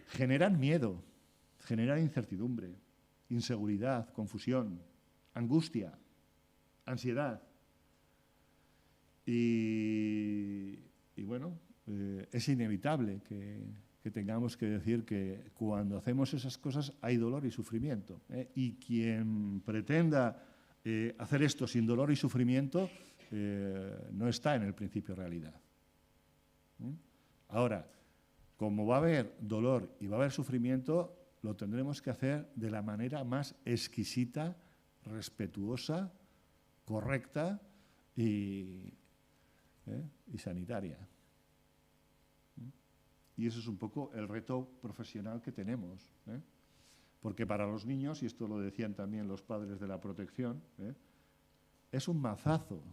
Generan miedo, generan incertidumbre, inseguridad, confusión, angustia, ansiedad. Y bueno, es inevitable que tengamos que decir que cuando hacemos esas cosas hay dolor y sufrimiento. Y quien pretenda hacer esto sin dolor y sufrimiento no está en el principio realidad. Ahora, como va a haber dolor y va a haber sufrimiento, lo tendremos que hacer de la manera más exquisita, respetuosa, correcta y y sanitaria. Y eso es un poco el reto profesional que tenemos. Porque para los niños, y esto lo decían también los padres de la protección, es un mazazo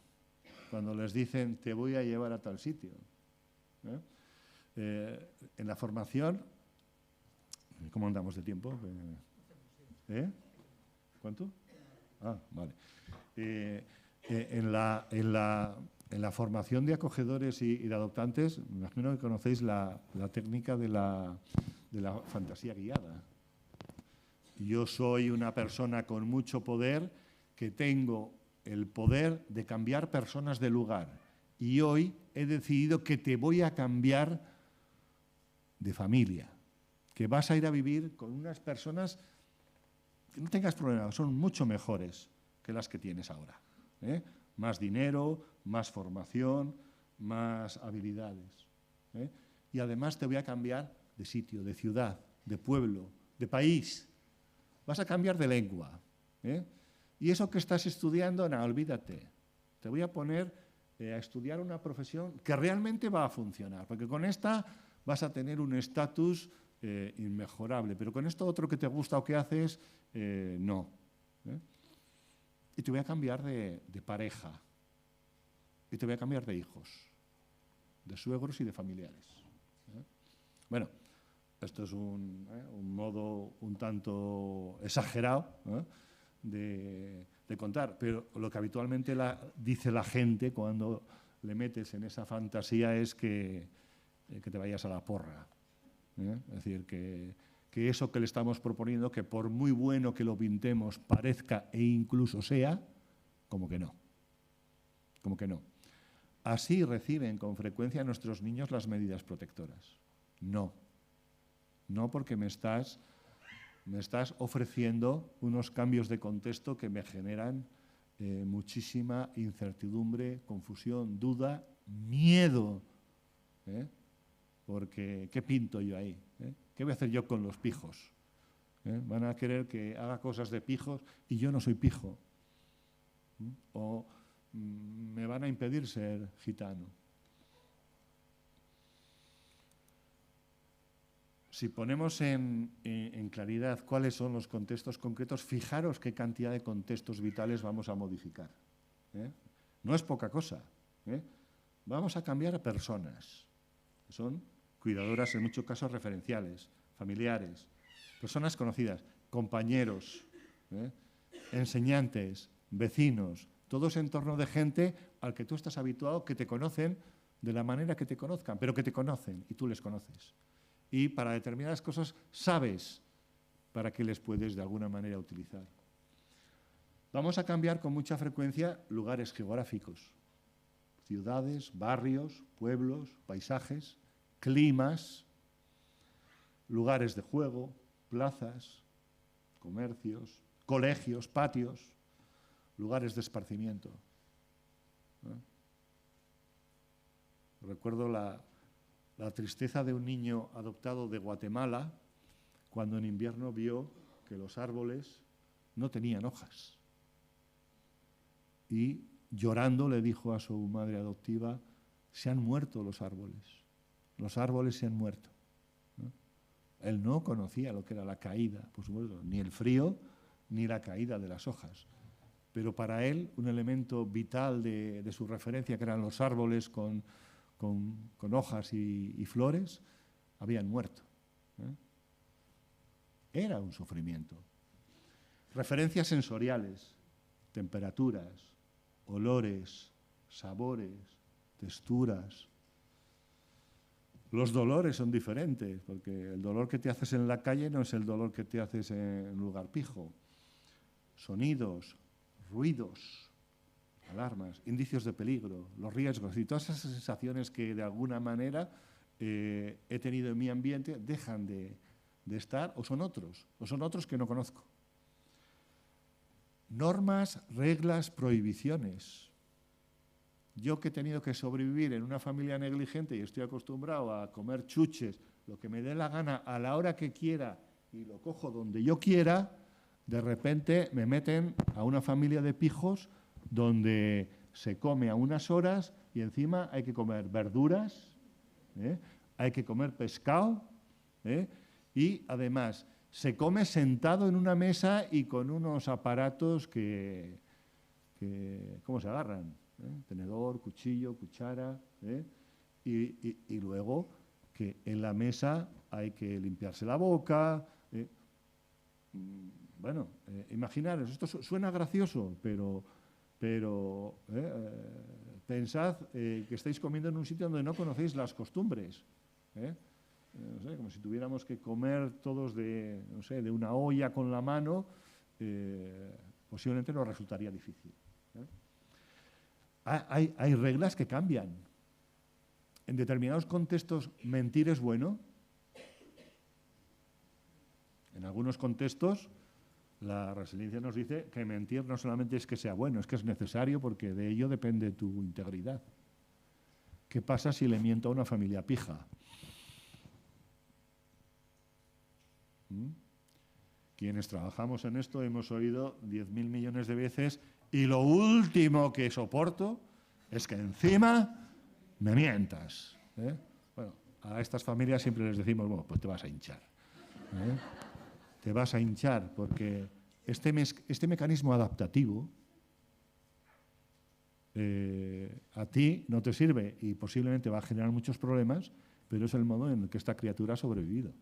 cuando les dicen te voy a llevar a tal sitio. En la formación, ¿cómo andamos de tiempo? ¿Cuánto? Ah, vale. En la formación de acogedores y de adoptantes, me imagino que conocéis la técnica de la fantasía guiada. Yo soy una persona con mucho poder que tengo el poder de cambiar personas de lugar y hoy he decidido que te voy a cambiar de familia, que vas a ir a vivir con unas personas que no tengas problemas, son mucho mejores que las que tienes ahora. Más dinero, más formación, más habilidades. Y además te voy a cambiar de sitio, de ciudad, de pueblo, de país. Vas a cambiar de lengua. Y eso que estás estudiando, no, olvídate. Te voy a poner a estudiar una profesión que realmente va a funcionar, porque con esta vas a tener un estatus inmejorable, pero con esto otro que te gusta o que haces, no. Y te voy a cambiar de pareja. Y te voy a cambiar de hijos, de suegros y de familiares. Bueno, esto es un modo un tanto exagerado de contar, pero lo que habitualmente dice la gente cuando le metes en esa fantasía es que te vayas a la porra. Es decir, que eso que le estamos proponiendo, que por muy bueno que lo pintemos parezca e incluso sea, como que no. Como que no. Así reciben con frecuencia nuestros niños las medidas protectoras. No. No, porque me estás ofreciendo unos cambios de contexto que me generan muchísima incertidumbre, confusión, duda, miedo. Porque, ¿qué pinto yo ahí? ¿Qué voy a hacer yo con los pijos? Van a querer que haga cosas de pijos y yo no soy pijo. O me van a impedir ser gitano. Si ponemos en claridad cuáles son los contextos concretos, fijaros qué cantidad de contextos vitales vamos a modificar. No es poca cosa. Vamos a cambiar a personas. Son cuidadoras, en muchos casos referenciales, familiares, personas conocidas, compañeros, enseñantes, vecinos, todos en torno de gente al que tú estás habituado, que te conocen de la manera que te conozcan, pero que te conocen y tú les conoces. Y para determinadas cosas sabes para qué les puedes de alguna manera utilizar. Vamos a cambiar con mucha frecuencia lugares geográficos, ciudades, barrios, pueblos, paisajes, climas, lugares de juego, plazas, comercios, colegios, patios, lugares de esparcimiento. Recuerdo la tristeza de un niño adoptado de Guatemala cuando en invierno vio que los árboles no tenían hojas. Y llorando le dijo a su madre adoptiva, se han muerto los árboles se han muerto. Él no conocía lo que era la caída, por supuesto, ni el frío ni la caída de las hojas. Pero para él un elemento vital de su referencia, que eran los árboles con hojas y flores, habían muerto. Era un sufrimiento. Referencias sensoriales, temperaturas, olores, sabores, texturas. Los dolores son diferentes, porque el dolor que te haces en la calle no es el dolor que te haces en un lugar pijo. Sonidos, ruidos, alarmas, indicios de peligro, los riesgos y todas esas sensaciones que de alguna manera he tenido en mi ambiente dejan de estar o son otros que no conozco. Normas, reglas, prohibiciones. Yo que he tenido que sobrevivir en una familia negligente y estoy acostumbrado a comer chuches, lo que me dé la gana a la hora que quiera y lo cojo donde yo quiera, de repente me meten a una familia de pijos donde se come a unas horas y encima hay que comer verduras, hay que comer pescado, y además se come sentado en una mesa y con unos aparatos que ¿cómo se agarran? Tenedor, cuchillo, cuchara, y luego que en la mesa hay que limpiarse la boca. Bueno, imaginaros, esto suena gracioso, pero pensad que estáis comiendo en un sitio donde no conocéis las costumbres. No sé, como si tuviéramos que comer todos de una olla con la mano, posiblemente nos resultaría difícil. Hay reglas que cambian. En determinados contextos mentir es bueno. En algunos contextos la resiliencia nos dice que mentir no solamente es que sea bueno, es que es necesario porque de ello depende tu integridad. ¿Qué pasa si le miento a una familia pija? Quienes trabajamos en esto hemos oído 10.000 millones de veces y lo último que soporto es que encima me mientas. Bueno, a estas familias siempre les decimos, bueno, pues te vas a hinchar. Te vas a hinchar porque este mecanismo adaptativo a ti no te sirve y posiblemente va a generar muchos problemas, pero es el modo en el que esta criatura ha sobrevivido.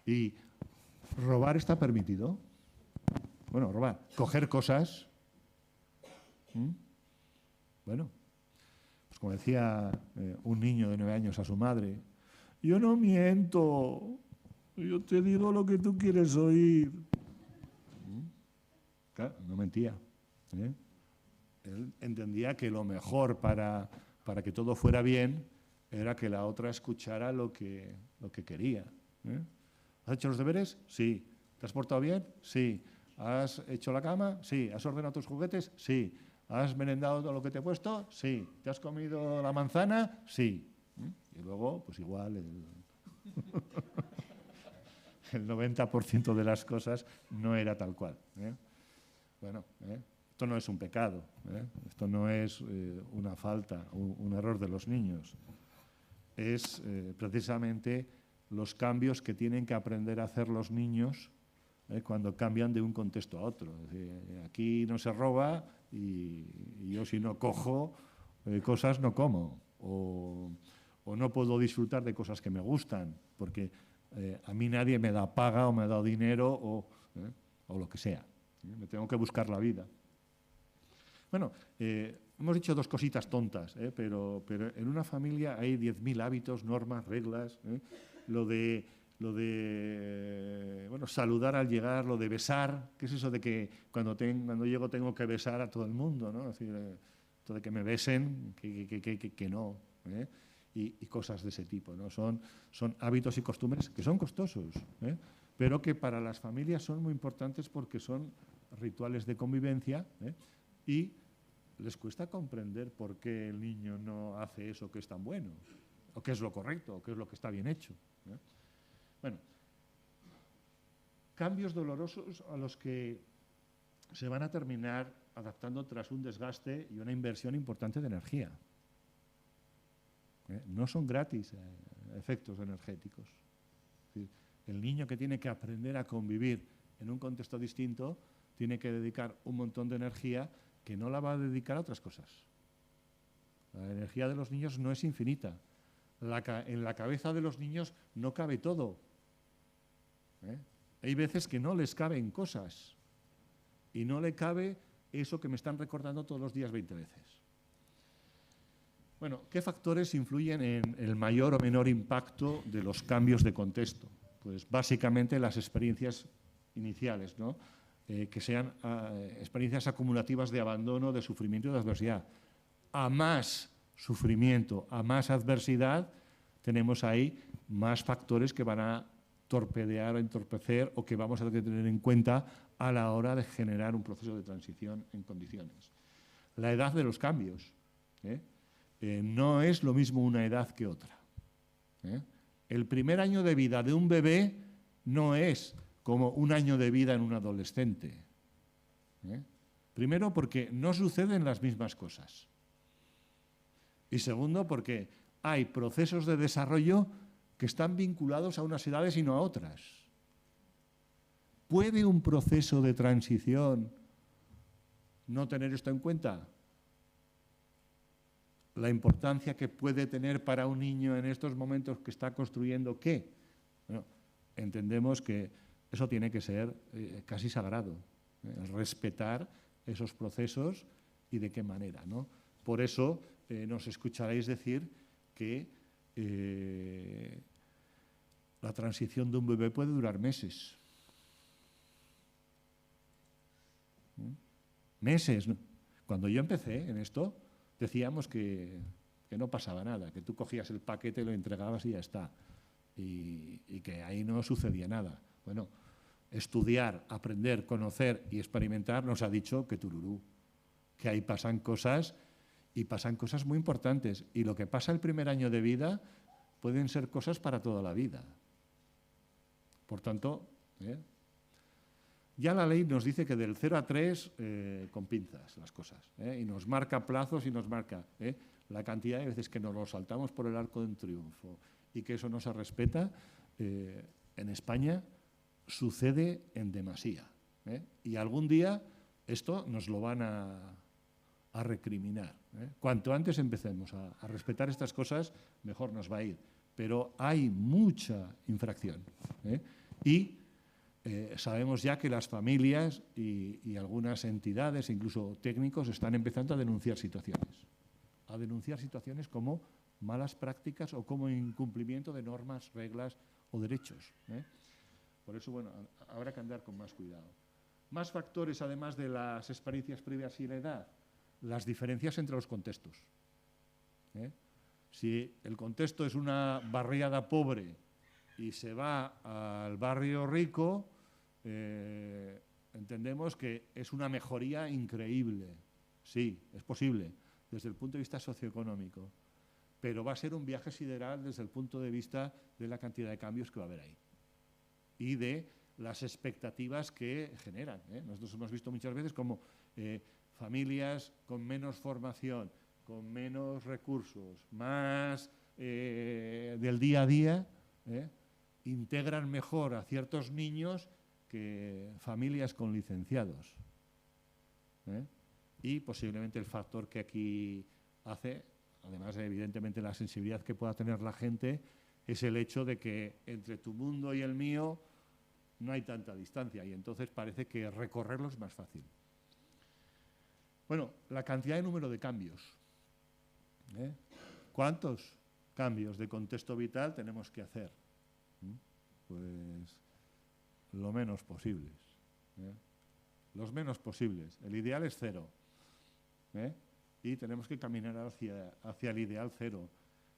Y robar está permitido. Bueno, robar, coger cosas. Bueno, pues como decía un niño de 9 años a su madre, yo no miento, yo te digo lo que tú quieres oír. Claro, no mentía. Él entendía que lo mejor para que todo fuera bien era que la otra escuchara lo que quería. ¿Has hecho los deberes? Sí. ¿Te has portado bien? Sí. ¿Has hecho la cama? Sí. ¿Has ordenado tus juguetes? Sí. ¿Has merendado todo lo que te he puesto? Sí. ¿Te has comido la manzana? Sí. Y luego, pues igual el 90% de las cosas no era tal cual. Bueno, esto no es un pecado, esto no es una falta, un error de los niños. Es precisamente los cambios que tienen que aprender a hacer los niños cuando cambian de un contexto a otro. Es decir, aquí no se roba y yo si no cojo cosas no como. O no puedo disfrutar de cosas que me gustan, porque a mí nadie me da paga o me da dinero o lo que sea. Me tengo que buscar la vida. Bueno, hemos dicho 2 cositas tontas, pero en una familia hay 10.000 hábitos, normas, reglas. Lo de bueno, saludar al llegar, lo de besar. ¿Qué es eso de que cuando llego tengo que besar a todo el mundo? ¿No? Es decir, esto de que me besen, que no. Y cosas de ese tipo, ¿no? Son hábitos y costumbres que son costosos, pero que para las familias son muy importantes porque son rituales de convivencia, y les cuesta comprender por qué el niño no hace eso que es tan bueno, o qué es lo correcto, o qué es lo que está bien hecho. Bueno, cambios dolorosos a los que se van a terminar adaptando tras un desgaste y una inversión importante de energía. No son gratis efectos energéticos. Es decir, el niño que tiene que aprender a convivir en un contexto distinto tiene que dedicar un montón de energía que no la va a dedicar a otras cosas. La energía de los niños no es infinita. En la cabeza de los niños no cabe todo. Hay veces que no les caben cosas y no le cabe eso que me están recordando todos los días 20 veces. Bueno, ¿qué factores influyen en el mayor o menor impacto de los cambios de contexto? Pues básicamente las experiencias iniciales, ¿no? Que sean experiencias acumulativas de abandono, de sufrimiento y de adversidad. A más sufrimiento, a más adversidad, tenemos ahí más factores que van a torpedear o entorpecer o que vamos a tener que tener en cuenta a la hora de generar un proceso de transición en condiciones. La edad de los cambios. No es lo mismo una edad que otra. El primer año de vida de un bebé no es como un año de vida en un adolescente. Primero porque no suceden las mismas cosas. Y segundo, porque hay procesos de desarrollo que están vinculados a unas edades y no a otras. ¿Puede un proceso de transición no tener esto en cuenta? La importancia que puede tener para un niño en estos momentos que está construyendo ¿qué? Bueno, entendemos que eso tiene que ser casi sagrado, respetar esos procesos y de qué manera, ¿no? Por eso nos escucharéis decir que la transición de un bebé puede durar meses. Meses. Cuando yo empecé en esto, decíamos que no pasaba nada, que tú cogías el paquete, lo entregabas y ya está. Y que ahí no sucedía nada. Bueno, estudiar, aprender, conocer y experimentar nos ha dicho que tururú, que ahí pasan cosas y pasan cosas muy importantes. Y lo que pasa el primer año de vida pueden ser cosas para toda la vida. Por tanto, ya la ley nos dice que del 0 a 3 con pinzas las cosas, y nos marca plazos y nos marca la cantidad de veces que nos lo saltamos por el arco de un triunfo y que eso no se respeta. En España sucede en demasía, y algún día esto nos lo van a recriminar. Cuanto antes empecemos a respetar estas cosas, mejor nos va a ir. Pero hay mucha infracción, y sabemos ya que las familias y algunas entidades, incluso técnicos, están empezando a denunciar situaciones como malas prácticas o como incumplimiento de normas, reglas o derechos. Por eso, bueno, habrá que andar con más cuidado. Más factores, además de las experiencias previas y la edad, las diferencias entre los contextos. Si el contexto es una barriada pobre y se va al barrio rico, entendemos que es una mejoría increíble. Sí, es posible desde el punto de vista socioeconómico, pero va a ser un viaje sideral desde el punto de vista de la cantidad de cambios que va a haber ahí y de las expectativas que generan. Nosotros hemos visto muchas veces como familias con menos formación, con menos recursos, más del día a día, integran mejor a ciertos niños que familias con licenciados. Y posiblemente el factor que aquí hace, además de evidentemente la sensibilidad que pueda tener la gente, es el hecho de que entre tu mundo y el mío no hay tanta distancia y entonces parece que recorrerlo es más fácil. Bueno, la cantidad de número de cambios. ¿Cuántos cambios de contexto vital tenemos que hacer? Pues lo menos posibles. Los menos posibles. El ideal es 0. Y tenemos que caminar hacia el ideal 0.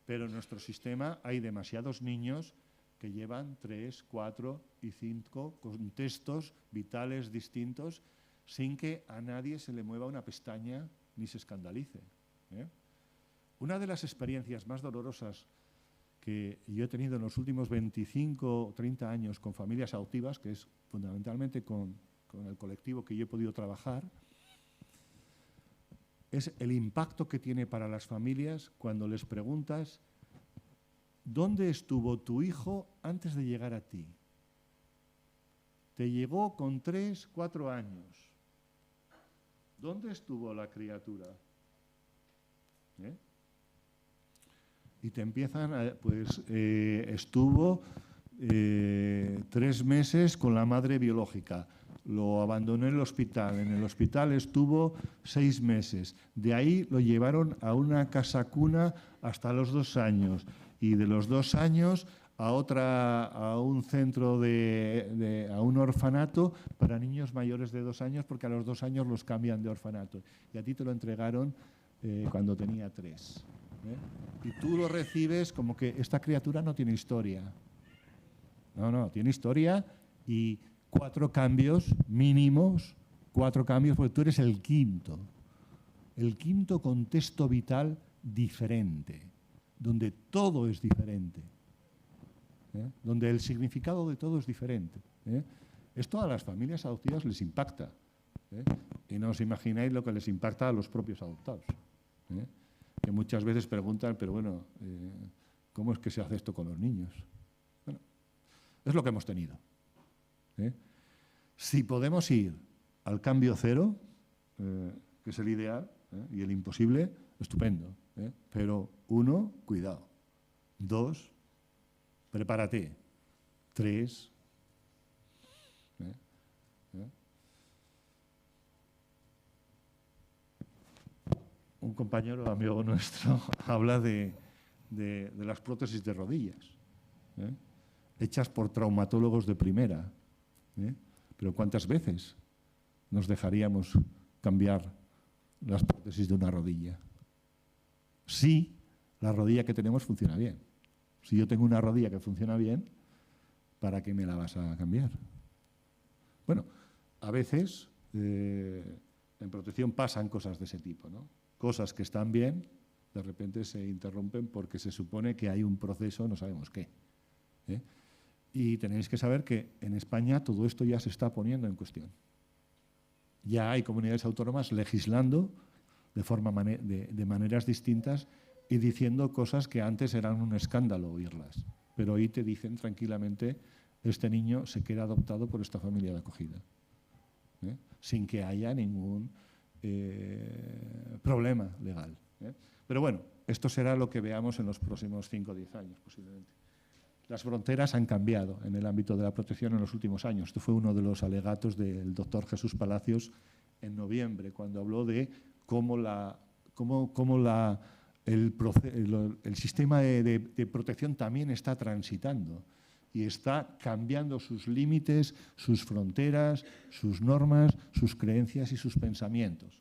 Pero en nuestro sistema hay demasiados niños que llevan 3, 4 y 5 contextos vitales distintos sin que a nadie se le mueva una pestaña ni se escandalice. Una de las experiencias más dolorosas que yo he tenido en los últimos 25 o 30 años con familias adoptivas, que es fundamentalmente con el colectivo que yo he podido trabajar, es el impacto que tiene para las familias cuando les preguntas ¿dónde estuvo tu hijo antes de llegar a ti? Te llegó con 3, 4 años. ¿Dónde estuvo la criatura? Y te empiezan, estuvo 3 meses con la madre biológica. Lo abandonó en el hospital. En el hospital estuvo 6 meses. De ahí lo llevaron a una casa cuna hasta los 2 años. Y de los 2 años a un centro, a un orfanato para niños mayores de 2 años, porque a los 2 años los cambian de orfanato. Y a ti te lo entregaron cuando tenía 3. Y tú lo recibes como que esta criatura no tiene historia. No, tiene historia y 4 cambios mínimos, 4 cambios, porque tú eres el quinto contexto vital diferente, donde todo es diferente, donde el significado de todo es diferente. Esto a las familias adoptivas les impacta, y no os imagináis lo que les impacta a los propios adoptados. que muchas veces preguntan, pero bueno, ¿cómo es que se hace esto con los niños? Bueno, es lo que hemos tenido. Si podemos ir al cambio cero, que es el ideal, y el imposible, estupendo. Pero 1, cuidado. 2, prepárate. 3, un compañero, amigo nuestro, habla de las prótesis de rodillas, hechas por traumatólogos de primera. Pero ¿cuántas veces nos dejaríamos cambiar las prótesis de una rodilla? Si la rodilla que tenemos funciona bien. Si yo tengo una rodilla que funciona bien, ¿para qué me la vas a cambiar? Bueno, a veces en protección pasan cosas de ese tipo, ¿no? Cosas que están bien, de repente se interrumpen porque se supone que hay un proceso, no sabemos qué. Y tenéis que saber que en España todo esto ya se está poniendo en cuestión. Ya hay comunidades autónomas legislando de maneras distintas y diciendo cosas que antes eran un escándalo oírlas. Pero hoy te dicen tranquilamente, este niño se queda adoptado por esta familia de acogida, sin que haya ningún problema legal. Pero bueno, esto será lo que veamos en los próximos 5 o 10 años posiblemente. Las fronteras han cambiado en el ámbito de la protección en los últimos años. Esto fue uno de los alegatos del doctor Jesús Palacios en noviembre, cuando habló de cómo el sistema de protección también está transitando y está cambiando sus límites, sus fronteras, sus normas, sus creencias y sus pensamientos.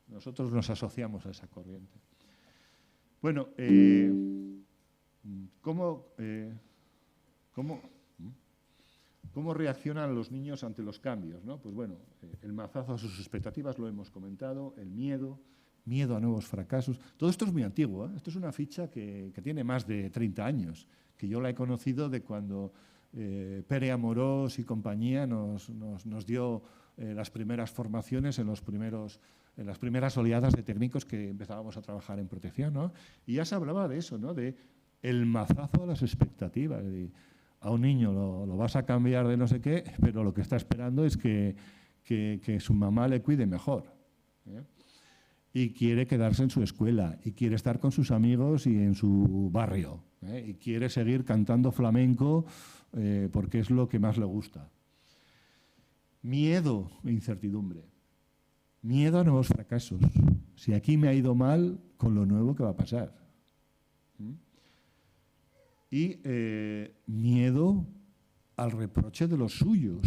Nosotros nos asociamos a esa corriente. Bueno, ¿cómo reaccionan los niños ante los cambios, ¿no? Pues bueno, el mazazo a sus expectativas lo hemos comentado, el miedo a nuevos fracasos. Todo esto es muy antiguo, ¿eh? Esto es una ficha que tiene más de 30 años, que yo la he conocido de cuando Pere Amorós y compañía nos dio las primeras formaciones en las primeras oleadas de técnicos que empezábamos a trabajar en protección, ¿no? Y ya se hablaba de eso, ¿no? De el mazazo a las expectativas. A un niño lo vas a cambiar de no sé qué, pero lo que está esperando es que su mamá le cuide mejor. Y quiere quedarse en su escuela, y quiere estar con sus amigos y en su barrio, y quiere seguir cantando flamenco porque es lo que más le gusta. Miedo e incertidumbre. Miedo a nuevos fracasos. Si aquí me ha ido mal, con lo nuevo que va a pasar. Y miedo al reproche de los suyos.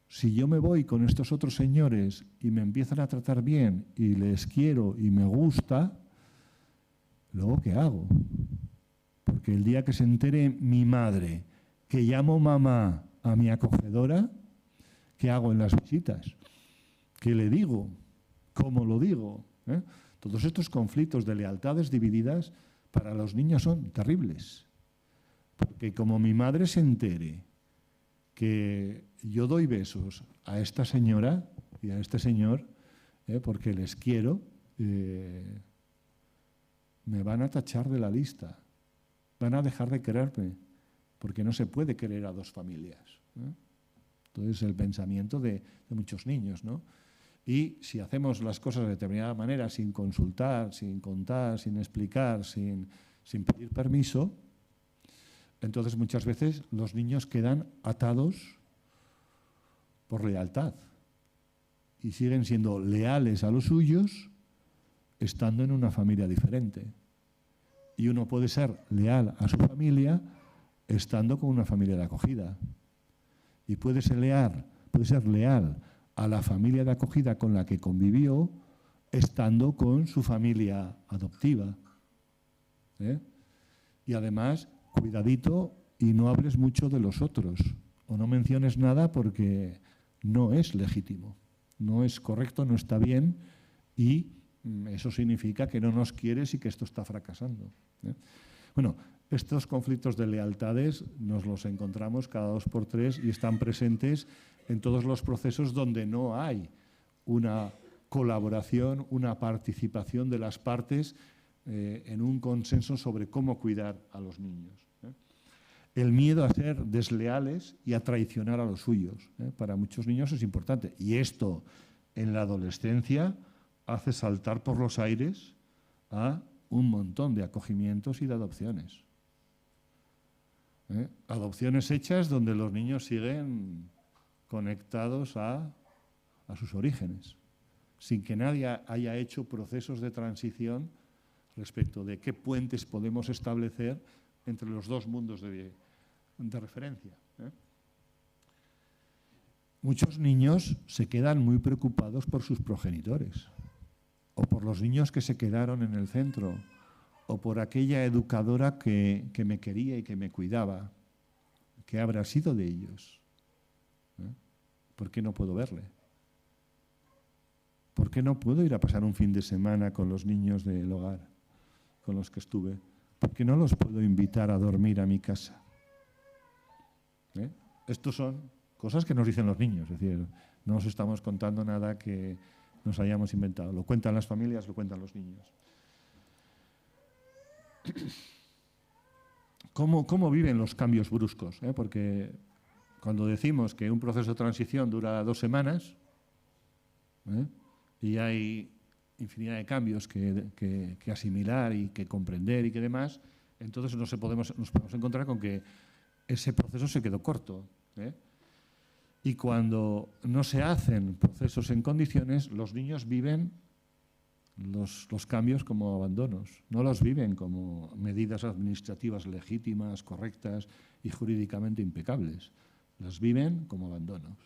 Si yo me voy con estos otros señores y me empiezan a tratar bien y les quiero y me gusta, ¿luego qué hago? Porque el día que se entere mi madre que llamo mamá a mi acogedora, ¿qué hago en las visitas? ¿Qué le digo? ¿Cómo lo digo? Todos estos conflictos de lealtades divididas para los niños son terribles. Porque como mi madre se entere que yo doy besos a esta señora y a este señor, porque les quiero, me van a tachar de la lista, van a dejar de quererme, porque no se puede querer a dos familias. Entonces, el pensamiento de muchos niños, ¿no? Y si hacemos las cosas de determinada manera, sin consultar, sin contar, sin explicar, sin pedir permiso, entonces muchas veces los niños quedan atados por lealtad y siguen siendo leales a los suyos estando en una familia diferente. Y uno puede ser leal a su familia estando con una familia de acogida. Y puede ser leal a la familia de acogida con la que convivió estando con su familia adoptiva. Y además, cuidadito y no hables mucho de los otros o no menciones nada porque no es legítimo, no es correcto, no está bien y eso significa que no nos quieres y que esto está fracasando. Bueno, estos conflictos de lealtades nos los encontramos cada 2 por 3 y están presentes en todos los procesos donde no hay una colaboración, una participación de las partes en un consenso sobre cómo cuidar a los niños. El miedo a ser desleales y a traicionar a los suyos. Para muchos niños es importante. Y esto en la adolescencia hace saltar por los aires a un montón de acogimientos y de adopciones. Adopciones hechas donde los niños siguen conectados a sus orígenes, sin que nadie haya hecho procesos de transición respecto de qué puentes podemos establecer entre los dos mundos de referencia. Muchos niños se quedan muy preocupados por sus progenitores, o por los niños que se quedaron en el centro, o por aquella educadora que me quería y que me cuidaba. ¿Qué habrá sido de ellos? ¿Por qué no puedo verle? ¿Por qué no puedo ir a pasar un fin de semana con los niños del hogar con los que estuve? ¿Por qué no los puedo invitar a dormir a mi casa? Estos son cosas que nos dicen los niños, es decir, no os estamos contando nada que nos hayamos inventado. Lo cuentan las familias, lo cuentan los niños. ¿Cómo viven los cambios bruscos? Porque cuando decimos que un proceso de transición dura 2 semanas, y hay infinidad de cambios que asimilar y que comprender y que demás, entonces nos podemos encontrar con que ese proceso se quedó corto. Y cuando no se hacen procesos en condiciones, los niños viven los cambios como abandonos, no los viven como medidas administrativas legítimas, correctas y jurídicamente impecables, los viven como abandonos.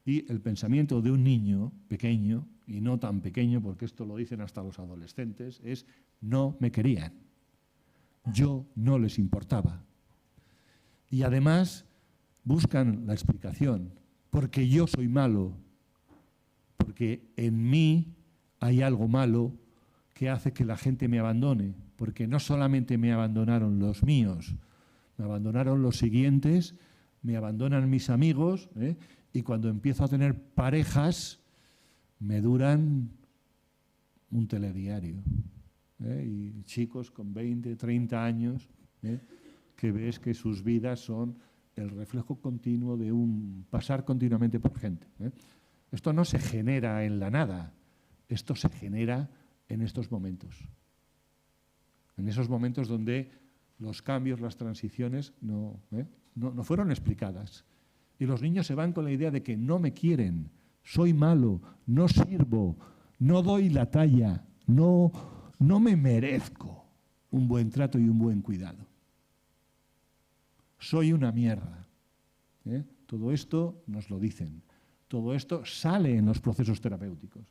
Y el pensamiento de un niño pequeño, y no tan pequeño, porque esto lo dicen hasta los adolescentes, es: no me querían, yo no les importaba. Y además buscan la explicación, porque yo soy malo, porque en mí hay algo malo que hace que la gente me abandone, porque no solamente me abandonaron los míos, me abandonaron los siguientes, me abandonan mis amigos, y cuando empiezo a tener parejas me duran un telediario. Y chicos con 20, 30 años, que ves que sus vidas son el reflejo continuo de un pasar continuamente por gente. Esto no se genera en la nada, esto se genera en estos momentos. En esos momentos donde los cambios, las transiciones no fueron explicadas. Y los niños se van con la idea de que no me quieren, soy malo, no sirvo, no doy la talla, no me merezco un buen trato y un buen cuidado. Soy una mierda. Todo esto nos lo dicen. Todo esto sale en los procesos terapéuticos.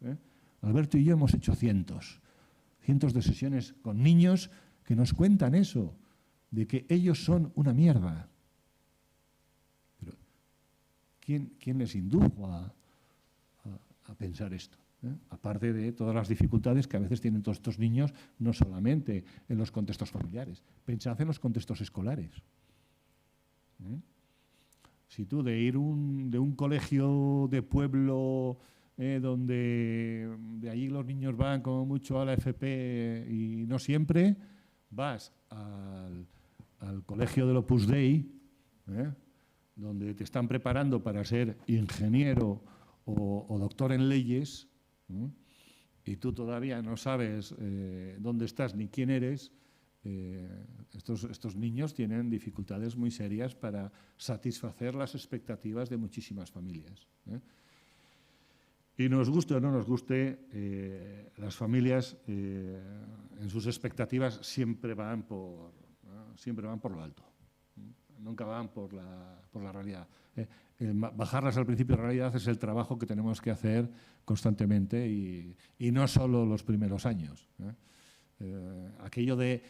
Alberto y yo hemos hecho cientos de sesiones con niños que nos cuentan eso, de que ellos son una mierda. Pero ¿quién les indujo a pensar esto? Aparte de todas las dificultades que a veces tienen todos estos niños, no solamente en los contextos familiares, pensad en los contextos escolares. Si tú de ir de un colegio de pueblo donde de allí los niños van como mucho a la FP y no siempre, vas al colegio del Opus Dei, donde te están preparando para ser ingeniero o doctor en leyes, y tú todavía no sabes dónde estás ni quién eres. Estos niños tienen dificultades muy serias para satisfacer las expectativas de muchísimas familias. Y nos guste o no nos guste, las familias en sus expectativas siempre van por lo alto, nunca van por la realidad. Bajarlas al principio de la realidad es el trabajo que tenemos que hacer constantemente y no solo los primeros años. Aquello de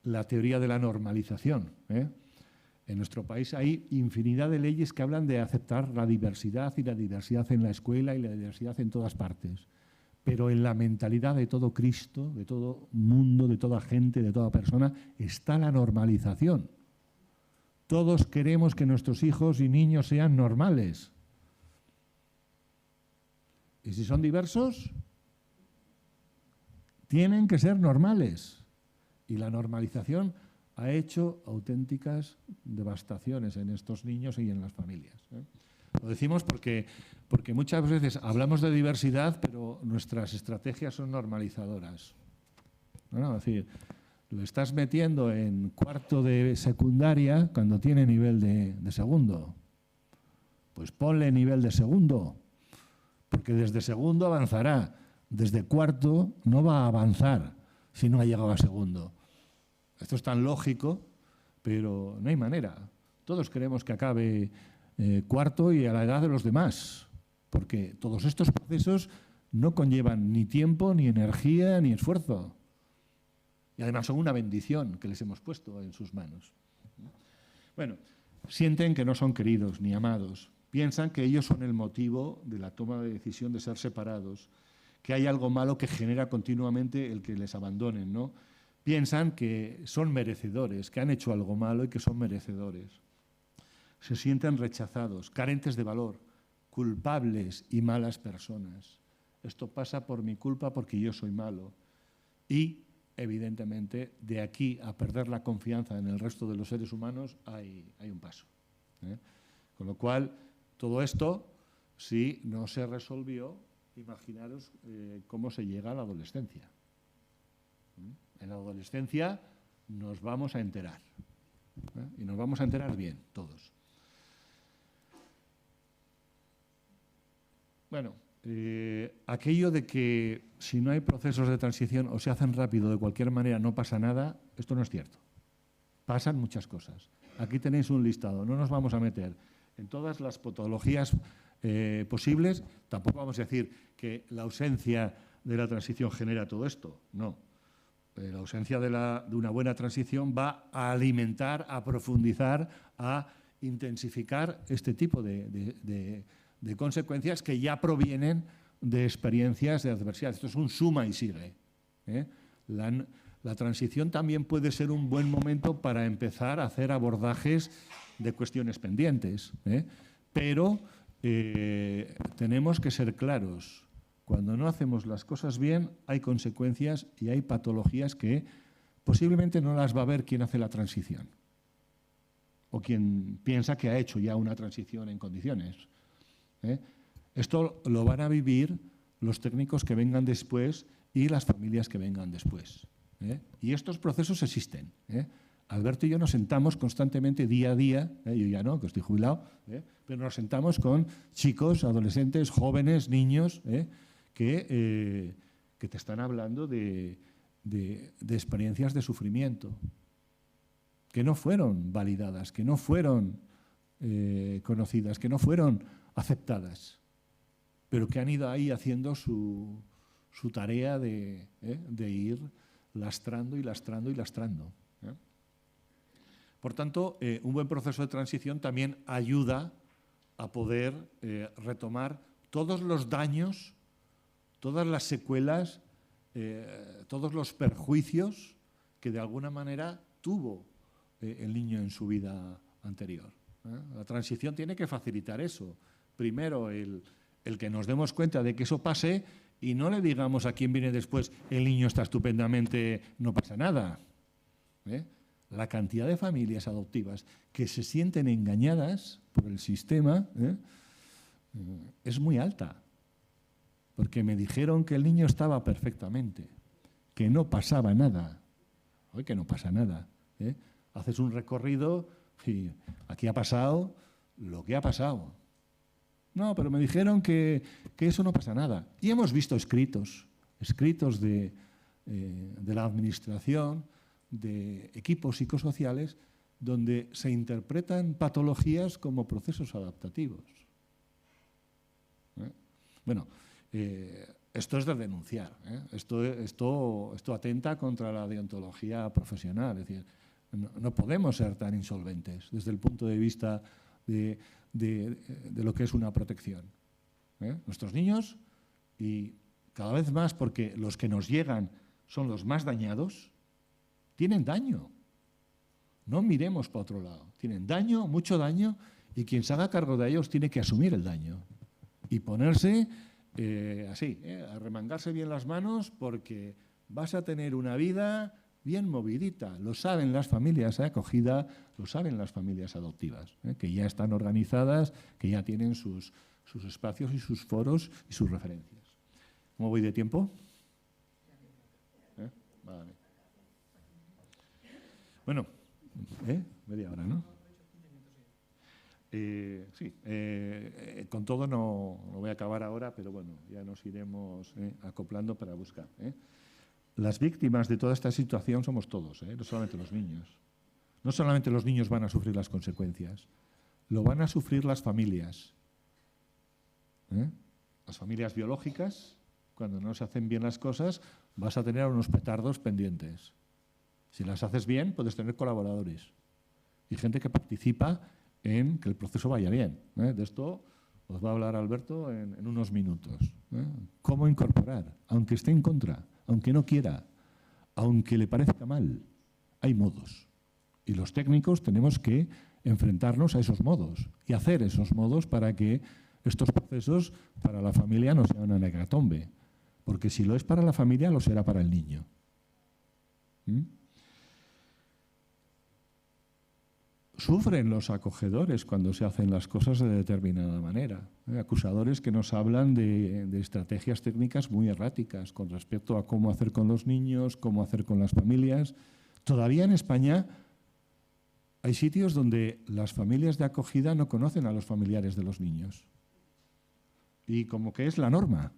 la teoría de la normalización. En nuestro país hay infinidad de leyes que hablan de aceptar la diversidad, y la diversidad en la escuela y la diversidad en todas partes. Pero en la mentalidad de todo Cristo, de todo mundo, de toda gente, de toda persona, está la normalización. Todos queremos que nuestros hijos y niños sean normales. Y si son diversos, Tienen que ser normales. Y la normalización ha hecho auténticas devastaciones en estos niños y en las familias. Lo decimos porque muchas veces hablamos de diversidad, pero nuestras estrategias son normalizadoras. Es decir, lo estás metiendo en cuarto de secundaria cuando tiene nivel de segundo. Pues ponle nivel de segundo, porque desde segundo avanzará. Desde cuarto no va a avanzar si no ha llegado a segundo. Esto es tan lógico, pero no hay manera. Todos queremos que acabe cuarto y a la edad de los demás, porque todos estos procesos no conllevan ni tiempo, ni energía, ni esfuerzo. Y además son una bendición que les hemos puesto en sus manos. Bueno, sienten que no son queridos ni amados. Piensan que ellos son el motivo de la toma de decisión de ser separados, que hay algo malo que genera continuamente el que les abandonen, ¿no? Piensan que son merecedores, que han hecho algo malo y que son merecedores. Se sienten rechazados, carentes de valor, culpables y malas personas. Esto pasa por mi culpa porque yo soy malo. Y, evidentemente, de aquí a perder la confianza en el resto de los seres humanos hay un paso. Con lo cual, todo esto, si no se resolvió, imaginaros cómo se llega a la adolescencia. En la adolescencia nos vamos a enterar. Y nos vamos a enterar bien, todos. Bueno, aquello de que si no hay procesos de transición o se hacen rápido de cualquier manera no pasa nada, esto no es cierto. Pasan muchas cosas. Aquí tenéis un listado, no nos vamos a meter en todas las patologías posibles, tampoco vamos a decir que la ausencia de la transición genera todo esto, no. La ausencia de una buena transición va a alimentar, a profundizar, a intensificar este tipo de consecuencias que ya provienen de experiencias de adversidad. Esto es un suma y sigue. La transición también puede ser un buen momento para empezar a hacer abordajes de cuestiones pendientes, pero tenemos que ser claros. Cuando no hacemos las cosas bien, hay consecuencias y hay patologías que posiblemente no las va a ver quien hace la transición o quien piensa que ha hecho ya una transición en condiciones. Esto lo van a vivir los técnicos que vengan después y las familias que vengan después. Y estos procesos existen. Alberto y yo nos sentamos constantemente día a día, yo ya no, que estoy jubilado, pero nos sentamos con chicos, adolescentes, jóvenes, niños, que te están hablando de experiencias de sufrimiento, que no fueron validadas, que no fueron conocidas, que no fueron aceptadas, pero que han ido ahí haciendo su tarea de ir lastrando y lastrando y lastrando. Por tanto, un buen proceso de transición también ayuda a poder retomar todos los daños, todas las secuelas, todos los perjuicios que de alguna manera tuvo el niño en su vida anterior. La transición tiene que facilitar eso. Primero, el que nos demos cuenta de que eso pase y no le digamos a quien viene después, el niño está estupendamente, no pasa nada. La cantidad de familias adoptivas que se sienten engañadas por el sistema es muy alta. Porque me dijeron que el niño estaba perfectamente, que no pasaba nada. Hoy que no pasa nada. Haces un recorrido y aquí ha pasado lo que ha pasado. No, pero me dijeron que eso no pasa nada. Y hemos visto escritos de la administración, de equipos psicosociales, donde se interpretan patologías como procesos adaptativos. Bueno, esto es de denunciar. Esto atenta contra la deontología profesional. Es decir, no podemos ser tan insolventes desde el punto de vista de lo que es una protección. Nuestros niños, y cada vez más porque los que nos llegan son los más dañados, tienen daño. No miremos para otro lado. Tienen daño, mucho daño, y quien se haga cargo de ellos tiene que asumir el daño y ponerse así, a remangarse bien las manos porque vas a tener una vida bien movidita. Lo saben las familias de acogida, lo saben las familias adoptivas, que ya están organizadas, que ya tienen sus espacios y sus foros y sus referencias. ¿Cómo voy de tiempo? Vale. Bueno, media hora, ¿no? Sí, con todo no voy a acabar ahora, pero bueno, ya nos iremos acoplando para buscar. Las víctimas de toda esta situación somos todos, no solamente los niños. No solamente los niños van a sufrir las consecuencias, lo van a sufrir las familias. Las familias biológicas, cuando no se hacen bien las cosas, vas a tener unos petardos pendientes. Si las haces bien, puedes tener colaboradores y gente que participa en que el proceso vaya bien. De esto os va a hablar Alberto en unos minutos. ¿Cómo incorporar? Aunque esté en contra, aunque no quiera, aunque le parezca mal. Hay modos. Y los técnicos tenemos que enfrentarnos a esos modos y hacer esos modos para que estos procesos para la familia no sean una hecatombe. Porque si lo es para la familia, lo será para el niño. Sufren los acogedores cuando se hacen las cosas de determinada manera. Acusadores que nos hablan de estrategias técnicas muy erráticas con respecto a cómo hacer con los niños, cómo hacer con las familias. Todavía en España hay sitios donde las familias de acogida no conocen a los familiares de los niños. Y como que es la norma.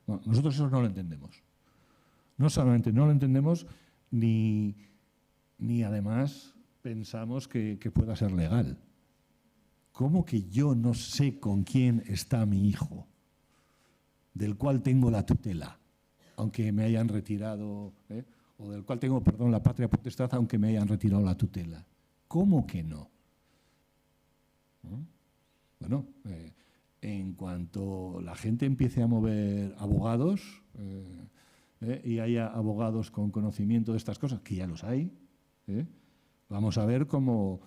Bueno, nosotros eso no lo entendemos. No solamente no lo entendemos, ni además pensamos que pueda ser legal. ¿Cómo que yo no sé con quién está mi hijo, del cual tengo la tutela, aunque me hayan retirado, o del cual tengo, perdón, la patria potestad, aunque me hayan retirado la tutela? ¿Cómo que no? Bueno, en cuanto la gente empiece a mover abogados y haya abogados con conocimiento de estas cosas, que ya los hay, vamos a ver cómo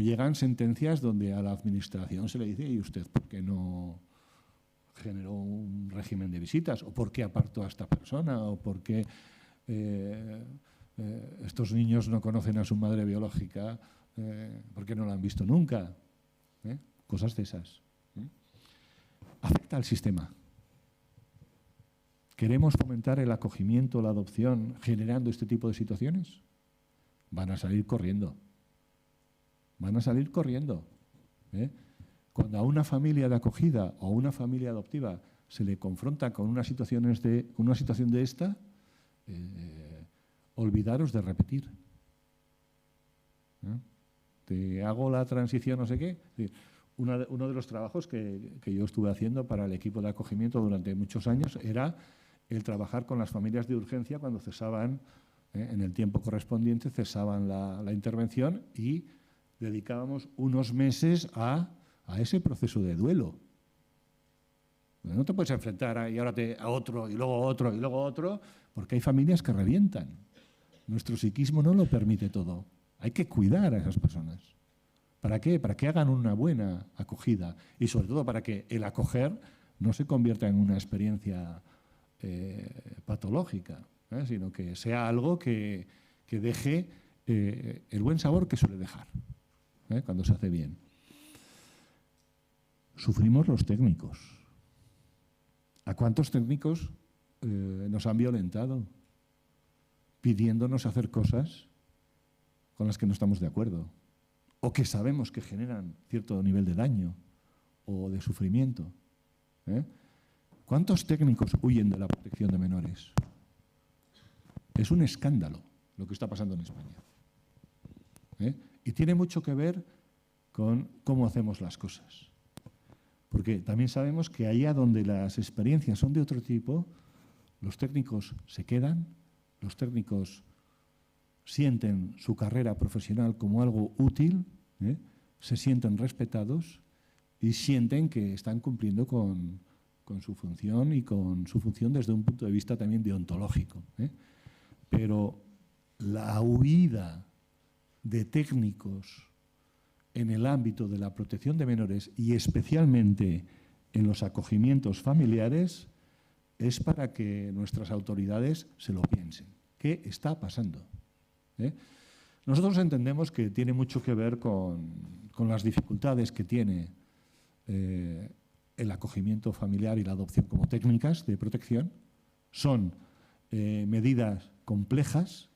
llegan sentencias donde a la administración se le dice: ¿y usted por qué no generó un régimen de visitas? ¿O por qué apartó a esta persona? ¿O por qué estos niños no conocen a su madre biológica? ¿Por qué no la han visto nunca? Cosas de esas. Afecta al sistema. ¿Queremos fomentar el acogimiento, la adopción, generando este tipo de situaciones? Van a salir corriendo. Van a salir corriendo. Cuando a una familia de acogida o a una familia adoptiva se le confronta con una situación de esta, olvidaros de repetir. Te hago la transición, no sé qué. Uno de los trabajos que yo estuve haciendo para el equipo de acogimiento durante muchos años era el trabajar con las familias de urgencia cuando cesaban, en el tiempo correspondiente, cesaban la intervención, y dedicábamos unos meses a ese proceso de duelo. No te puedes enfrentar a otro, y luego otro, y luego otro, porque hay familias que revientan. Nuestro psiquismo no lo permite todo. Hay que cuidar a esas personas. ¿Para qué? Para que hagan una buena acogida y sobre todo para que el acoger no se convierta en una experiencia patológica, sino que sea algo que deje el buen sabor que suele dejar cuando se hace bien. Sufrimos los técnicos. ¿A cuántos técnicos nos han violentado pidiéndonos hacer cosas con las que no estamos de acuerdo, o que sabemos que generan cierto nivel de daño o de sufrimiento? ¿Cuántos técnicos huyen de la protección de menores? Es un escándalo lo que está pasando en España. Y tiene mucho que ver con cómo hacemos las cosas. Porque también sabemos que allá donde las experiencias son de otro tipo, los técnicos se quedan, los técnicos sienten su carrera profesional como algo útil, se sienten respetados y sienten que están cumpliendo con su función, y con su función desde un punto de vista también deontológico. Pero la huida de técnicos en el ámbito de la protección de menores, y especialmente en los acogimientos familiares, es para que nuestras autoridades se lo piensen. ¿Qué está pasando? Nosotros entendemos que tiene mucho que ver con las dificultades que tiene el acogimiento familiar y la adopción como técnicas de protección. Son medidas complejas